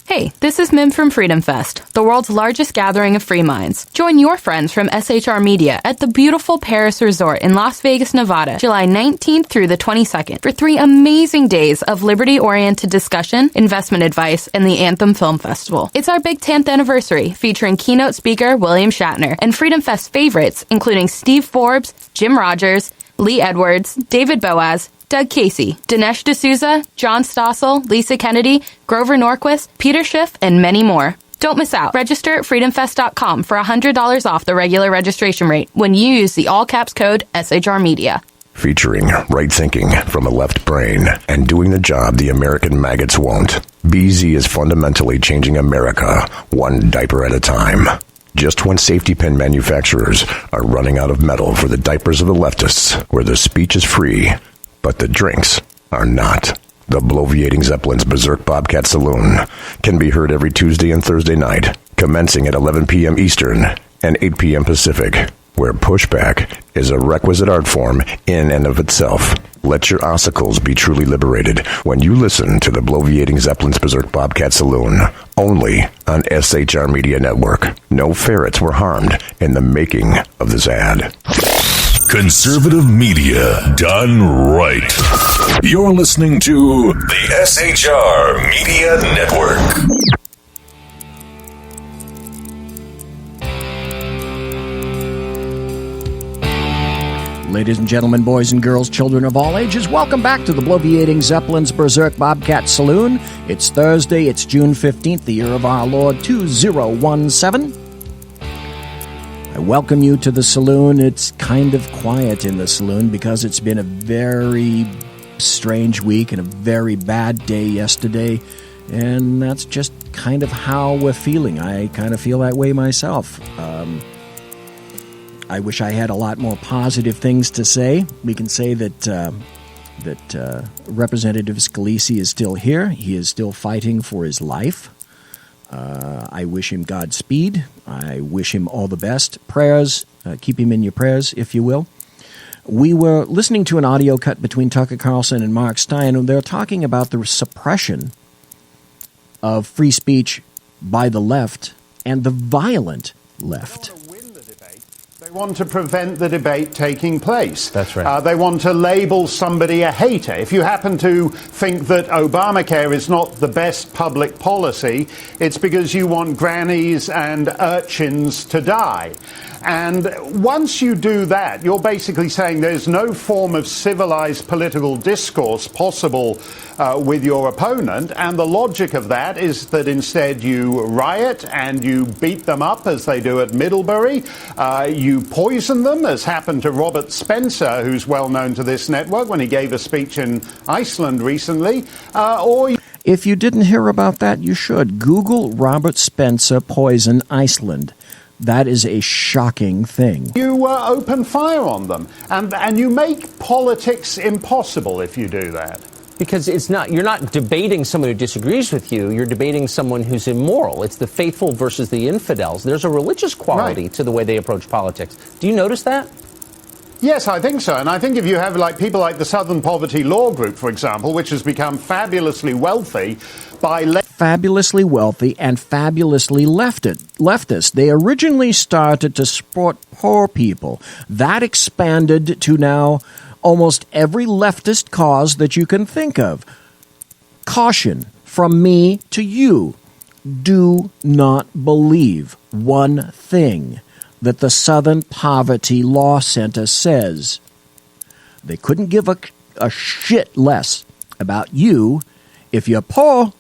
Hey, this is Mim from Freedom Fest, the world's largest gathering of free minds. Join your friends from SHR Media at the beautiful Paris Resort in Las Vegas, Nevada, July 19th through the 22nd for 3 amazing days of liberty-oriented discussion, investment advice, and the Anthem Film Festival. It's our big 10th anniversary, featuring keynote speaker William Shatner and Freedom Fest favorites, including Steve Forbes, Jim Rogers, Lee Edwards, David Boaz, Doug Casey, Dinesh D'Souza, John Stossel, Lisa Kennedy, Grover Norquist, Peter Schiff, and many more. Don't miss out. Register at freedomfest.com for $100 off the regular registration rate when you use the all-caps code SHR Media. Featuring right thinking from a left brain and doing the job the American maggots won't. BZ is fundamentally changing America one diaper at a time. Just when safety pin manufacturers are running out of metal for the diapers of the leftists, where the speech is free, but the drinks are not. The Bloviating Zeppelin's Berserk Bobcat Saloon can be heard every Tuesday and Thursday night, commencing at 11 p.m. Eastern and 8 p.m. Pacific, where pushback is a requisite art form in and of itself. Let your ossicles be truly liberated when you listen to the Bloviating Zeppelin's Berserk Bobcat Saloon, only on SHR Media Network. No ferrets were harmed in the making of this ad. Conservative media done right. You're listening to the SHR Media Network. Ladies and gentlemen, boys and girls, children of all ages, welcome back to the Bloviating Zeppelin's Berserk Bobcat Saloon. It's Thursday, it's June 15th, the year of our Lord 2017. I welcome you to the saloon. It's kind of quiet in the saloon because it's been a very strange week and a very bad day yesterday, and that's just kind of how we're feeling. I kind of feel that way myself. I wish I had a lot more positive things to say. We can say that Representative Scalise is still here. He is still fighting for his life. I wish him Godspeed. I wish him all the best. Prayers, keep him in your prayers, if you will. We were listening to an audio cut between Tucker Carlson and Mark Stein, and they're talking about the suppression of free speech by the left and the violent left. They want to prevent the debate taking place. That's right. They want to label somebody a hater. If you happen to think that Obamacare is not the best public policy, it's because you want grannies and urchins to die. And once you do that, you're basically saying there's no form of civilized political discourse possible with your opponent, and the logic of that is that instead you riot and you beat them up as they do at Middlebury, you you poison them, as happened to Robert Spencer, who's well known to this network when he gave a speech in Iceland recently, or... If you didn't hear about that, you should. Google Robert Spencer poison Iceland. That is a shocking thing. You open fire on them, and you make politics impossible if you do that. Because you're not debating someone who disagrees with you, you're debating someone who's immoral. It's the faithful versus the infidels. There's a religious quality to the way they approach politics. Do you notice that? Yes, I think so. And I think if you have people like the Southern Poverty Law Group, for example, which has become fabulously wealthy fabulously wealthy and fabulously leftist. They originally started to support poor people. That expanded to now almost every leftist cause that you can think of. Caution from me to you. Do not believe one thing that the Southern Poverty Law Center says. They couldn't give a shit less about you if you're poor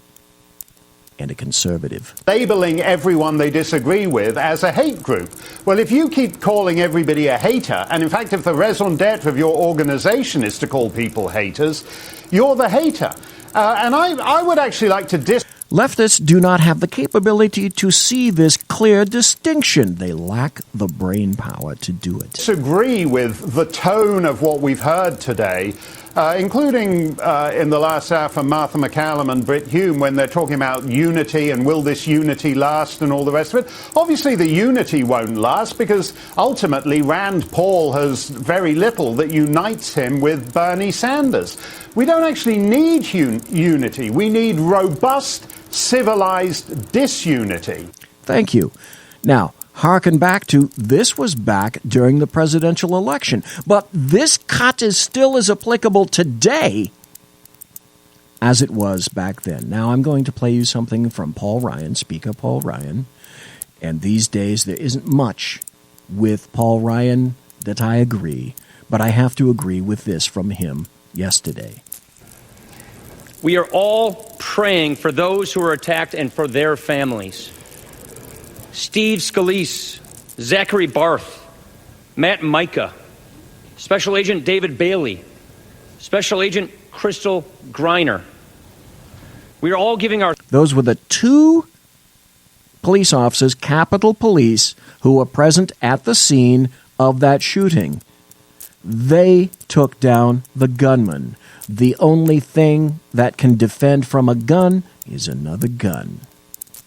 and a conservative. Labeling everyone they disagree with as a hate group. Well, if you keep calling everybody a hater, and in fact if the raison d'etre of your organization is to call people haters, you're the hater. And I would actually like to Leftists do not have the capability to see this clear distinction. They lack the brain power to do it. Disagree with the tone of what we've heard today, including in the last hour from Martha MacCallum and Brit Hume when they're talking about unity and will this unity last and all the rest of it. Obviously the unity won't last because ultimately Rand Paul has very little that unites him with Bernie Sanders. We don't actually need unity. We need robust, civilized disunity. Thank you. Now, harken back to this was back during the presidential election. But this cut is still as applicable today as it was back then. Now I'm going to play you something from Paul Ryan, Speaker Paul Ryan. And these days there isn't much with Paul Ryan that I agree, but I have to agree with this from him yesterday. We are all praying for those who are attacked and for their families. Steve Scalise, Zachary Barth, Matt Micah, Special Agent David Bailey, Special Agent Crystal Griner. We are all giving our... Those were the two police officers, Capitol Police, who were present at the scene of that shooting. They took down the gunman. The only thing that can defend from a gun is another gun.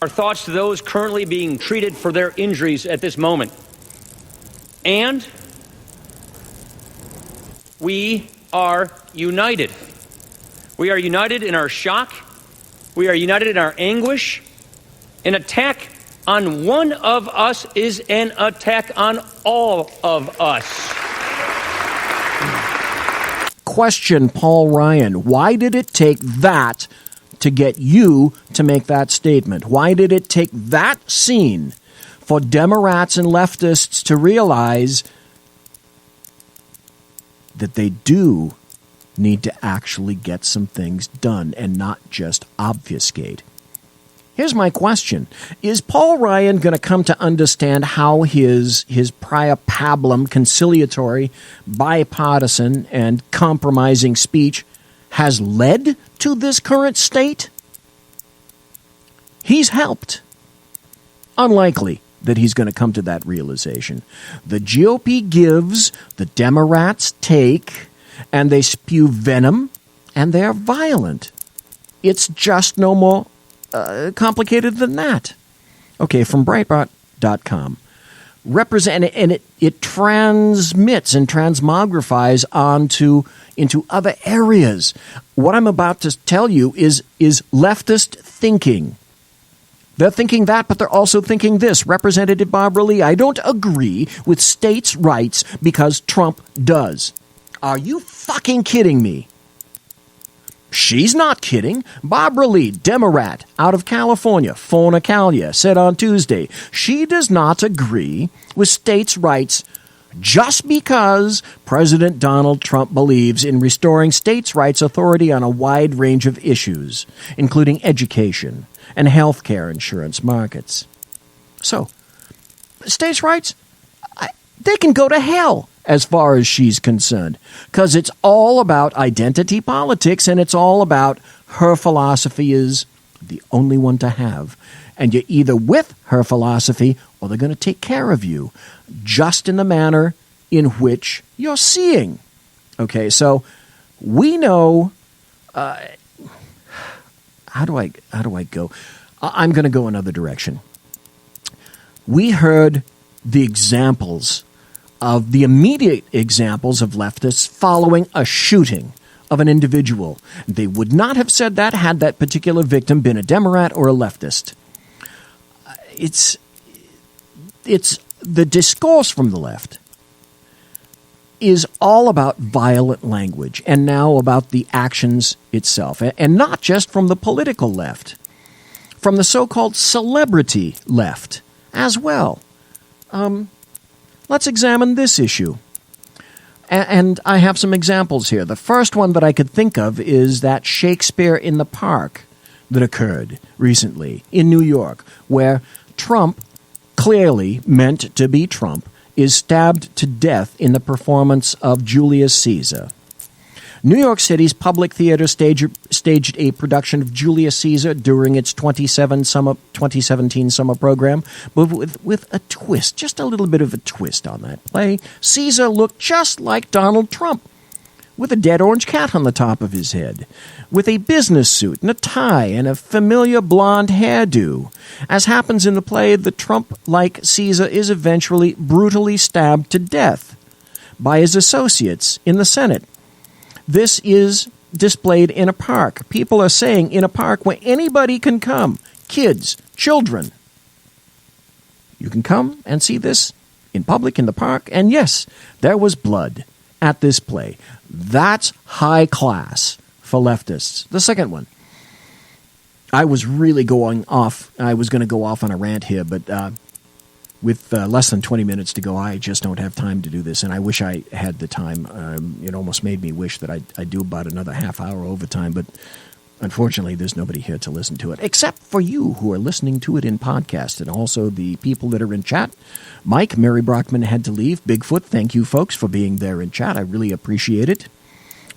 Our thoughts to those currently being treated for their injuries at this moment. And we are united. We are united in our shock. We are united in our anguish. An attack on one of us is an attack on all of us. Question, Paul Ryan, why did it take that to get you to make that statement? Why did it take that scene for Democrats and leftists to realize that they do need to actually get some things done and not just obfuscate? Here's my question. Is Paul Ryan going to come to understand how his prior pablum, conciliatory, bipartisan, and compromising speech has led to this current state? He's helped. Unlikely that he's going to come to that realization. The GOP gives, the Democrats take, and they spew venom, and they're violent. It's just no more complicated than that. Okay, from Breitbart.com. It transmits and transmogrifies into other areas. What I'm about to tell you is leftist thinking. They're thinking that, but they're also thinking this. Representative Barbara Lee, I don't agree with states' rights because Trump does. Are you fucking kidding me? She's not kidding. Barbara Lee, Democrat, out of California, Fornicalia, said on Tuesday, she does not agree with states' rights just because President Donald Trump believes in restoring states' rights authority on a wide range of issues, including education and health care insurance markets. So, states' rights, they can go to hell as far as she's concerned, because it's all about identity politics, and it's all about her philosophy is the only one to have. And you're either with her philosophy or they're going to take care of you, just in the manner in which you're seeing. Okay, so we know. How do I go? I'm going to go another direction. We heard the examples of the immediate examples of leftists following a shooting of an individual. They would not have said that had that particular victim been a Democrat or a leftist. It's the discourse from the left is all about violent language, and now about the actions itself, and not just from the political left, from the so-called celebrity left as well. Let's examine this issue. And I have some examples here. The first one that I could think of is that Shakespeare in the Park that occurred recently in New York, where Trump, clearly meant to be Trump, is stabbed to death in the performance of Julius Caesar. New York City's Public Theater staged a production of Julius Caesar during its 2017 summer program, but with a twist, just a little bit of a twist on that play. Caesar looked just like Donald Trump, with a dead orange cat on the top of his head, with a business suit and a tie and a familiar blonde hairdo. As happens in the play, the Trump-like Caesar is eventually brutally stabbed to death by his associates in the Senate. This is displayed in a park. People are saying in a park where anybody can come, kids, children. You can come and see this in public in the park, and yes, there was blood at this play. That's high class for leftists. The second one. I was really going off. I was going to go off on a rant here, but with less than 20 minutes to go, I just don't have time to do this, and I wish I had the time. It almost made me wish that I'd do about another half hour overtime, but unfortunately there's nobody here to listen to it, except for you who are listening to it in podcast, and also the people that are in chat. Mike, Mary Brockman had to leave. Bigfoot, thank you folks for being there in chat. I really appreciate it.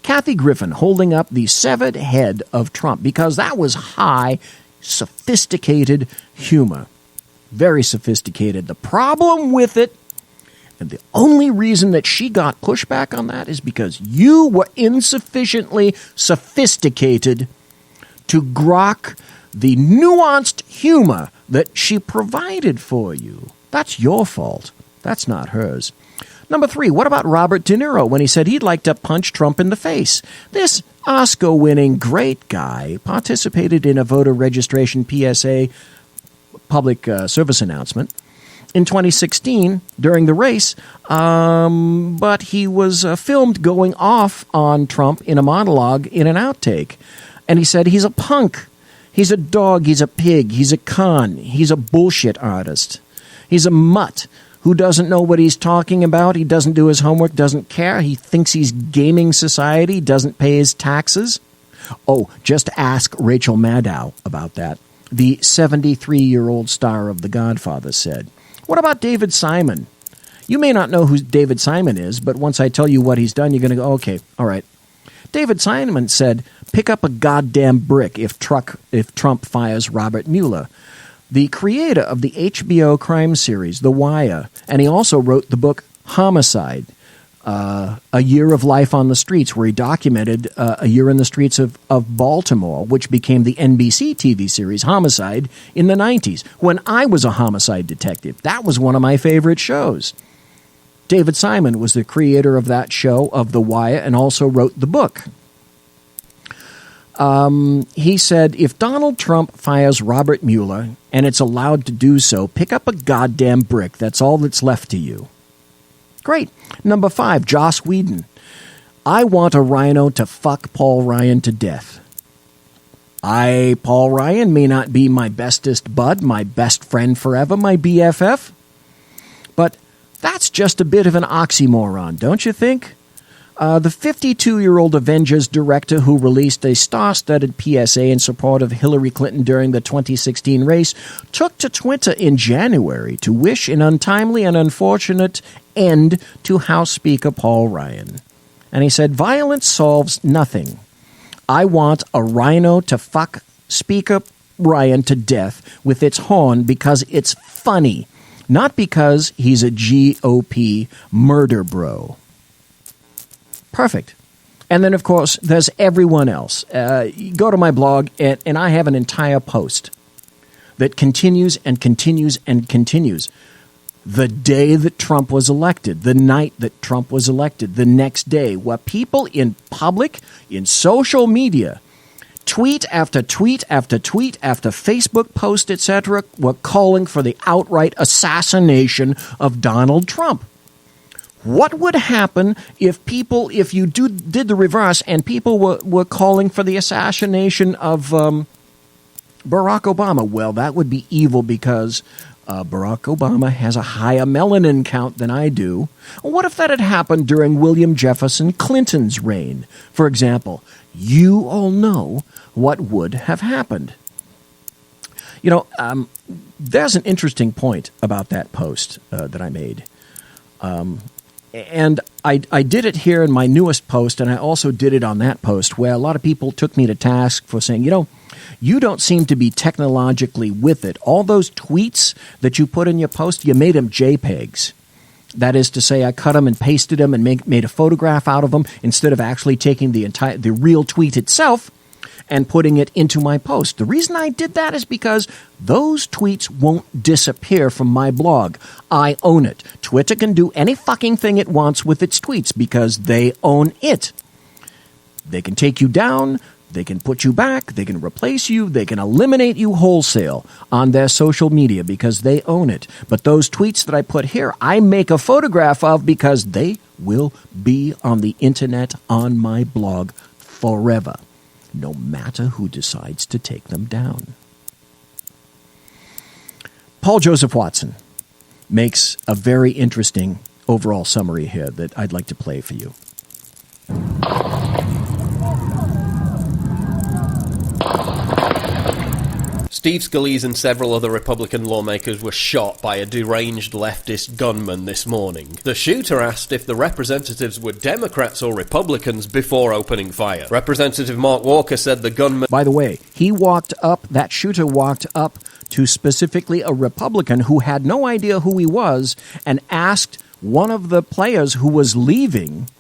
Kathy Griffin holding up the severed head of Trump, because that was high, sophisticated humor. Very sophisticated. The problem with it, and the only reason that she got pushback on that, is because you were insufficiently sophisticated to grok the nuanced humor that she provided for you. That's your fault. That's not hers. Number 3, what about Robert De Niro when he said he'd like to punch Trump in the face? This Oscar-winning great guy participated in a voter registration PSA public service announcement in 2016 during the race, but he was filmed going off on Trump in a monologue in an outtake. And he said he's a punk, he's a dog, he's a pig, he's a con, he's a bullshit artist, he's a mutt who doesn't know what he's talking about, he doesn't do his homework, doesn't care, he thinks he's gaming society, doesn't pay his taxes. Oh, just ask Rachel Maddow about that. The 73-year-old star of The Godfather said. What about David Simon? You may not know who David Simon is, but once I tell you what he's done, you're going to go, okay, all right. David Simon said, pick up a goddamn brick if Trump fires Robert Mueller, the creator of the HBO crime series, The Wire, and he also wrote the book Homicide, A Year of Life on the Streets, where he documented a year in the streets of Baltimore, which became the NBC TV series Homicide in the 90s, when I was a homicide detective. That was one of my favorite shows. David Simon was the creator of that show, of The Wire, and also wrote the book. He said, if Donald Trump fires Robert Mueller, and it's allowed to do so, pick up a goddamn brick. That's all that's left to you. Great. Number 5, Joss Whedon. I want a rhino to fuck Paul Ryan to death. Paul Ryan, may not be my bestest bud, my best friend forever, my BFF, but that's just a bit of an oxymoron, don't you think? The 52-year-old Avengers director who released a star-studded PSA in support of Hillary Clinton during the 2016 race took to Twitter in January to wish an untimely and unfortunate end to House Speaker Paul Ryan. And he said, "Violence solves nothing. I want a rhino to fuck Speaker Ryan to death with its horn because it's funny, not because he's a GOP murder bro." Perfect. And then, of course, there's everyone else. You go to my blog, and I have an entire post that continues and continues and continues. The day that Trump was elected, the night that Trump was elected, the next day, where people in public, in social media, tweet after tweet after tweet after Facebook post, etc., were calling for the outright assassination of Donald Trump. What would happen if you did the reverse and people were calling for the assassination of Barack Obama? Well, that would be evil because Barack Obama has a higher melanin count than I do. What if that had happened during William Jefferson Clinton's reign, for example? You all know what would have happened. You know, there's an interesting point about that post that I made. And I did it here in my newest post, and I also did it on that post, where a lot of people took me to task for saying, you know, you don't seem to be technologically with it. All those tweets that you put in your post, you made them JPEGs. That is to say, I cut them and pasted them and made a photograph out of them instead of actually taking the real tweet itself and putting it into my post. The reason I did that is because those tweets won't disappear from my blog. I own it. Twitter can do any fucking thing it wants with its tweets because they own it. They can take you down. They can put you back, they can replace you, they can eliminate you wholesale on their social media because they own it. But those tweets that I put here, I make a photograph of because they will be on the internet on my blog forever, no matter who decides to take them down. Paul Joseph Watson makes a very interesting overall summary here that I'd like to play for you. Steve Scalise and several other Republican lawmakers were shot by a deranged leftist gunman this morning. The shooter asked if the representatives were Democrats or Republicans before opening fire. Representative Mark Walker said the gunman... By the way, that shooter walked up to specifically a Republican who had no idea who he was and asked one of the players who was leaving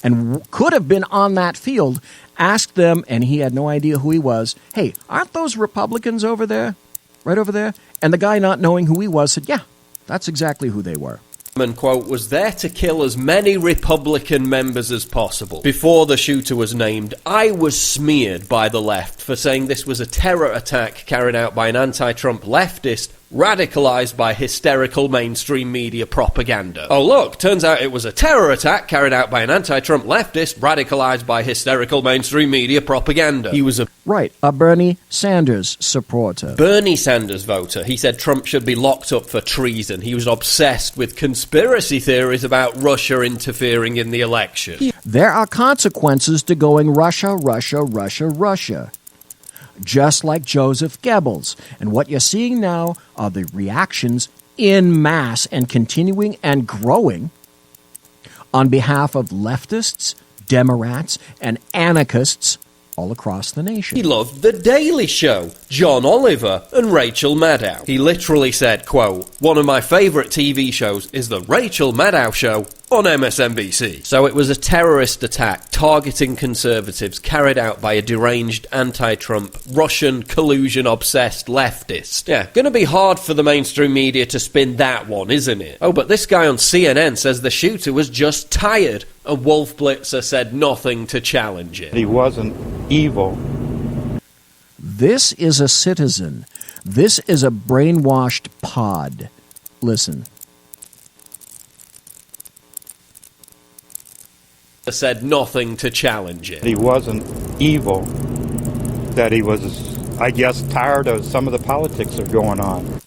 and could have been on that field, asked them, and he had no idea who he was, "Hey, aren't those Republicans over there? Right over there?" And the guy, not knowing who he was, said, "Yeah, that's exactly who they were." And, quote, was there to kill as many Republican members as possible. Before the shooter was named, I was smeared by the left for saying this was a terror attack carried out by an anti-Trump leftist radicalized by hysterical mainstream media propaganda. Oh look, turns out it was a terror attack carried out by an anti-Trump leftist radicalized by hysterical mainstream media propaganda. He was a Bernie Sanders supporter. Bernie Sanders voter. He said Trump should be locked up for treason. He was obsessed with conspiracy theories about Russia interfering in the election. There are consequences to going Russia, Russia, Russia, Russia. Just like Joseph Goebbels. And what you're seeing now are the reactions in mass and continuing and growing on behalf of leftists, Democrats, and anarchists all across the nation. He loved The Daily Show, John Oliver, and Rachel Maddow. He literally said, quote, "One of my favourite TV shows is The Rachel Maddow Show on MSNBC." So it was a terrorist attack targeting conservatives carried out by a deranged anti-Trump, Russian collusion-obsessed leftist. Yeah, gonna be hard for the mainstream media to spin that one, isn't it? Oh, but this guy on CNN says the shooter was just tired, and Wolf Blitzer said nothing to challenge it. He wasn't evil. This is a citizen. This is a brainwashed pod. Listen. Said nothing to challenge it. He wasn't evil. That he was, I guess, tired of some of the politics that are going on.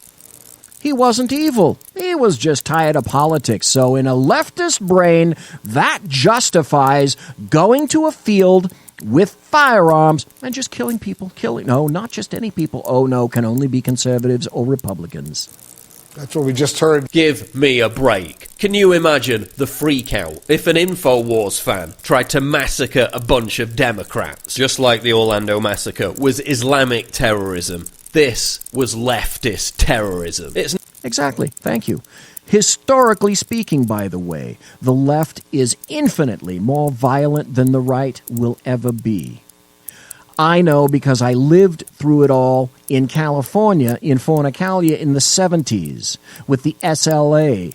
He wasn't evil. He was just tired of politics. So in a leftist brain, that justifies going to a field with firearms and just killing people. No, not just any people. Oh, no, can only be conservatives or Republicans. That's what we just heard. Give me a break. Can you imagine the freak out if an InfoWars fan tried to massacre a bunch of Democrats? Just like the Orlando massacre was Islamic terrorism, this was leftist terrorism. Exactly. Thank you. Historically speaking, by the way, the left is infinitely more violent than the right will ever be. I know because I lived through it all in California, in Fornicalia in the 70s, with the SLA,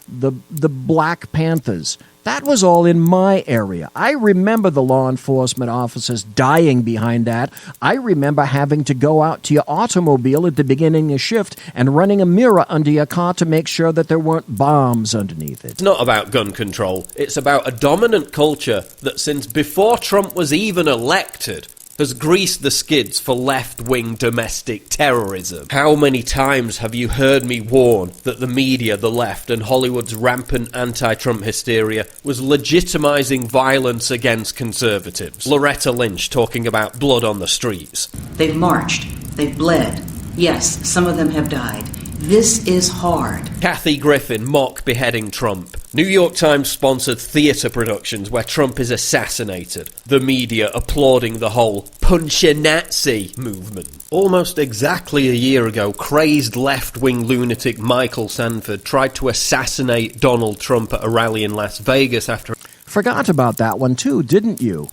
the Black Panthers. That was all in my area. I remember the law enforcement officers dying behind that. I remember having to go out to your automobile at the beginning of shift and running a mirror under your car to make sure that there weren't bombs underneath it. It's not about gun control. It's about a dominant culture that since before Trump was even elected has greased the skids for left-wing domestic terrorism. How many times have you heard me warn that the media, the left, and Hollywood's rampant anti-Trump hysteria was legitimizing violence against conservatives? Loretta Lynch talking about blood on the streets. They've marched. They've bled. Yes, some of them have died. This is hard. Kathy Griffin mock beheading Trump. New York Times sponsored theatre productions where Trump is assassinated. The media applauding the whole punch-a-Nazi movement. Almost exactly a year ago, crazed left-wing lunatic Michael Sanford tried to assassinate Donald Trump at a rally in Las Vegas after... Forgot about that one too, didn't you?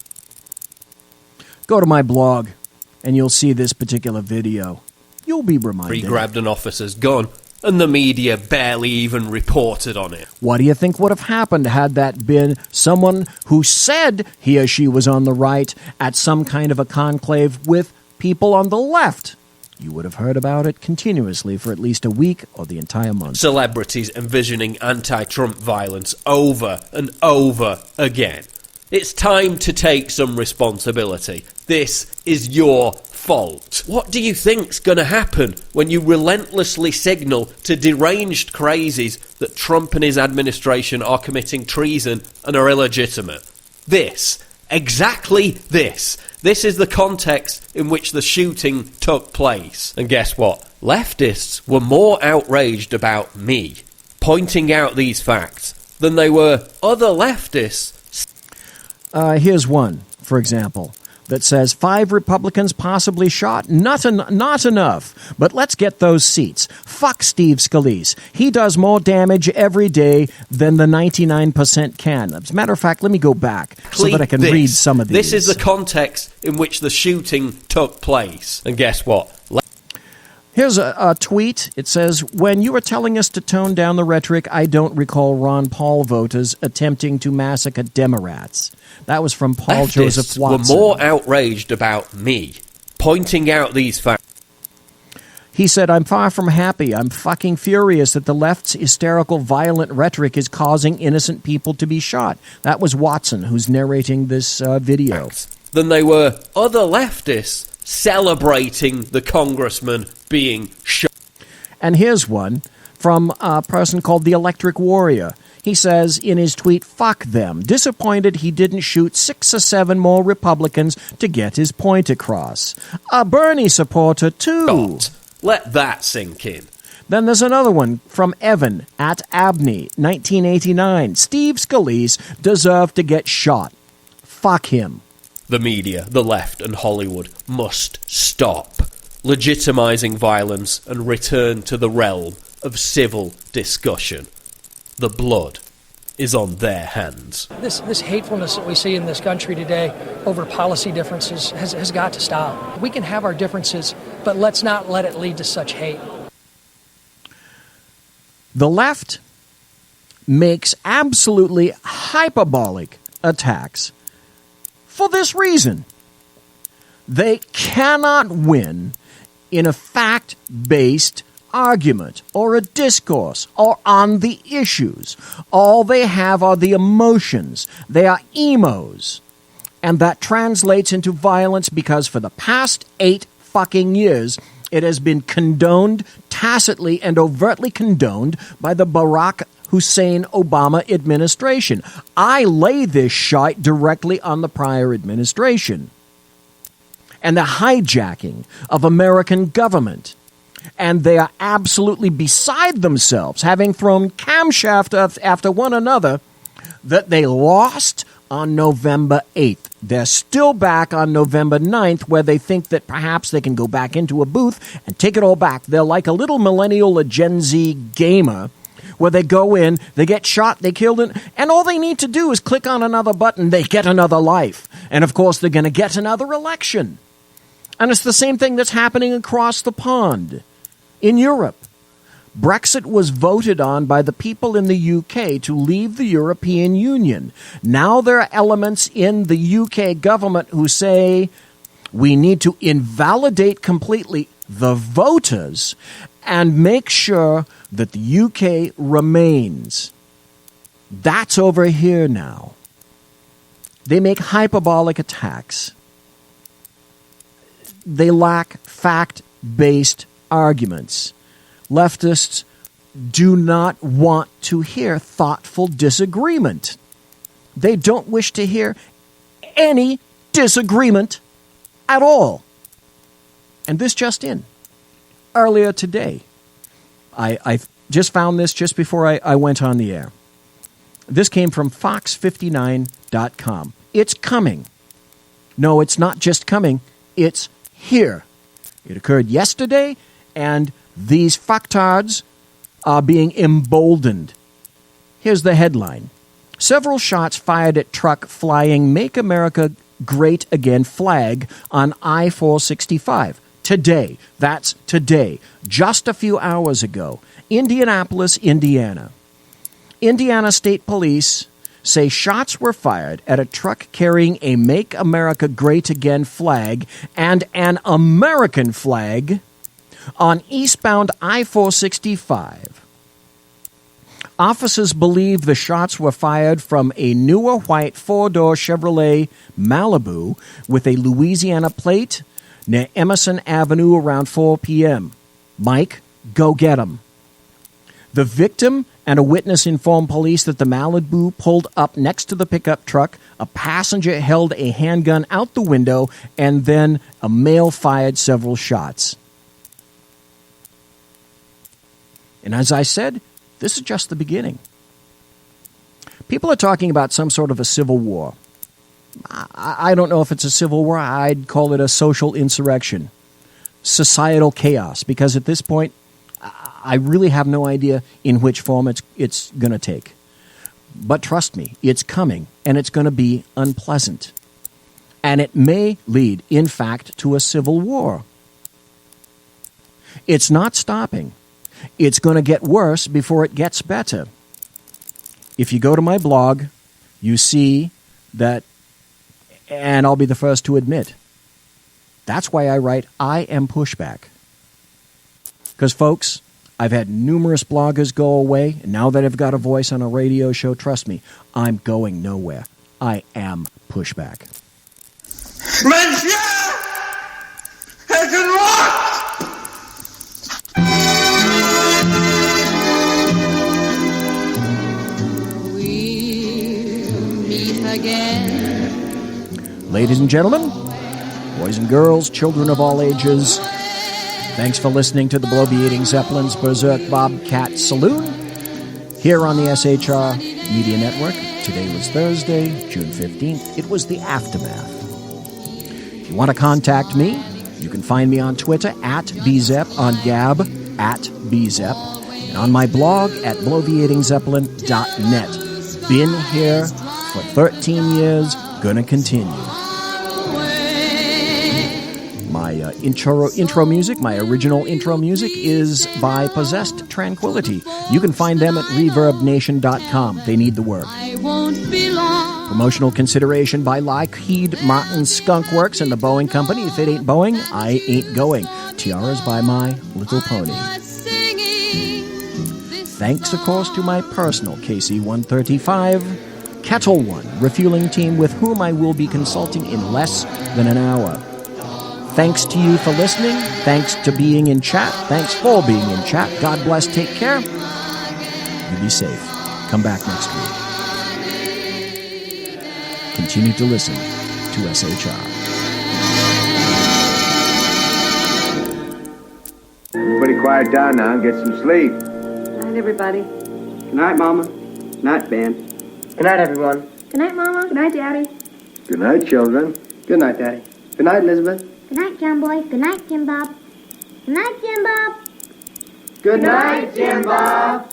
Go to my blog and you'll see this particular video. You'll be reminded. He grabbed an officer's gun, and the media barely even reported on it. What do you think would have happened had that been someone who said he or she was on the right at some kind of a conclave with people on the left? You would have heard about it continuously for at least a week or the entire month. Celebrities envisioning anti-Trump violence over and over again. It's time to take some responsibility. This is your fault. What do you think's going to happen when you relentlessly signal to deranged crazies that Trump and his administration are committing treason and are illegitimate? This. Exactly this. This is the context in which the shooting took place. And guess what? Leftists were more outraged about me pointing out these facts than they were other leftists. Here's one, for example, that says 5 Republicans possibly shot. Not enough. But let's get those seats. Fuck Steve Scalise. He does more damage every day than the 99% can. As a matter of fact, let me go back so that I can read some of these. This is the context in which the shooting took place. And guess what? Here's a tweet. It says, when you were telling us to tone down the rhetoric, I don't recall Ron Paul voters attempting to massacre Democrats. That was from Paul Leftists Joseph Watson. Were more outraged about me pointing out these facts. He said, I'm far from happy. I'm fucking furious that the left's hysterical, violent rhetoric is causing innocent people to be shot. That was Watson, who's narrating this video. Than they were other leftists celebrating the congressman being shot. And here's one from a person called the Electric Warrior. He says in his tweet, fuck them. Disappointed he didn't shoot 6 or 7 more Republicans to get his point across. A Bernie supporter, too. God, let that sink in. Then there's another one from Evan at Abney, 1989. Steve Scalise deserved to get shot. Fuck him. The media, the left, and Hollywood must stop legitimizing violence and return to the realm of civil discussion. The blood is on their hands. This hatefulness that we see in this country today over policy differences has got to stop. We can have our differences, but let's not let it lead to such hate. The left makes absolutely hyperbolic attacks for this reason. They cannot win in a fact-based argument or a discourse or on the issues. All they have are the emotions. They are emos. And that translates into violence because for the past 8 fucking years, it has been condoned, tacitly and overtly condoned by the Barack Hussein Obama administration. I lay this shite directly on the prior administration and the hijacking of American government. And they are absolutely beside themselves, having thrown camshaft after one another, that they lost on November 8th. They're still back on November 9th, where they think that perhaps they can go back into a booth and take it all back. They're like a little millennial, a Gen Z gamer, where they go in, they get shot, they killed it, and all they need to do is click on another button, they get another life. And of course, they're going to get another election. And it's the same thing that's happening across the pond in Europe. Brexit was voted on by the people in the UK to leave the European Union. Now there are elements in the UK government who say we need to invalidate completely the voters and make sure that the UK remains. That's over here now. They make hyperbolic attacks. They lack fact-based arguments. Leftists do not want to hear thoughtful disagreement. They don't wish to hear any disagreement at all. And this just in. Earlier today, I just found this just before I went on the air. This came from Fox59.com. It's coming. No, it's not just coming. It's here. It occurred yesterday, and these fucktards are being emboldened. Here's the headline. Several shots fired at truck flying Make America Great Again flag on I-465. Today. That's today. Just a few hours ago. Indianapolis, Indiana. Indiana State Police say shots were fired at a truck carrying a Make America Great Again flag and an American flag on eastbound I-465. Officers believe the shots were fired from a newer white four-door Chevrolet Malibu with a Louisiana plate near Emerson Avenue around 4 p.m. Mike, go get 'em. The victim and a witness informed police that the Malibu pulled up next to the pickup truck. A passenger held a handgun out the window, and then a male fired several shots. And as I said, this is just the beginning. People are talking about some sort of a civil war. I don't know if it's a civil war. I'd call it a social insurrection, societal chaos, because at this point, I really have no idea in which form it's going to take. But trust me, it's coming, and it's going to be unpleasant. And it may lead, in fact, to a civil war. It's not stopping. It's going to get worse before it gets better. If you go to my blog, you see that, and I'll be the first to admit, that's why I write, I am pushback. Because, folks, I've had numerous bloggers go away, and now that I've got a voice on a radio show, trust me, I'm going nowhere. I am pushback. Monsieur has been locked! Again. Ladies and gentlemen, boys and girls, children of all ages, thanks for listening to the Bloviating Zeppelin's Berserk Bobcat Saloon here on the SHR Media Network. Today was Thursday, June 15th. It was the aftermath. If you want to contact me, you can find me on Twitter at BZEP, on Gab at BZEP, and on my blog at bloviatingzeppelin.net. Been here for 13 years, gonna continue. My intro music, my original intro music, is by Possessed Tranquility. You can find them at ReverbNation.com. They need the work. Promotional consideration by Lockheed Martin Skunk Works and the Boeing Company. If it ain't Boeing, I ain't going. Tiaras by My Little Pony. Thanks, of course, to my personal KC-135 Kettle One refueling team, with whom I will be consulting in less than an hour. Thanks to you for listening. Thanks to being in chat. Thanks for being in chat. God bless. Take care. You be safe. Come back next week. Continue to listen to SHR. Everybody quiet down now and get some sleep. Good night, everybody. Good night, Mama. Good night, Ben. Good night, everyone. Good night, Mama. Good night, Daddy. Good night, children. Good night, Daddy. Good night, Elizabeth. Good night, John Boy. Good night, Jim Bob. Good night, Jim Bob. Good night, Jim Bob.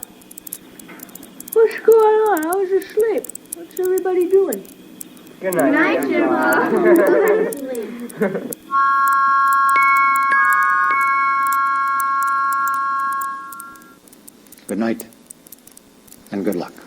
What's going on? I was asleep. What's everybody doing? Good night, Jim Bob. Good night, and good luck.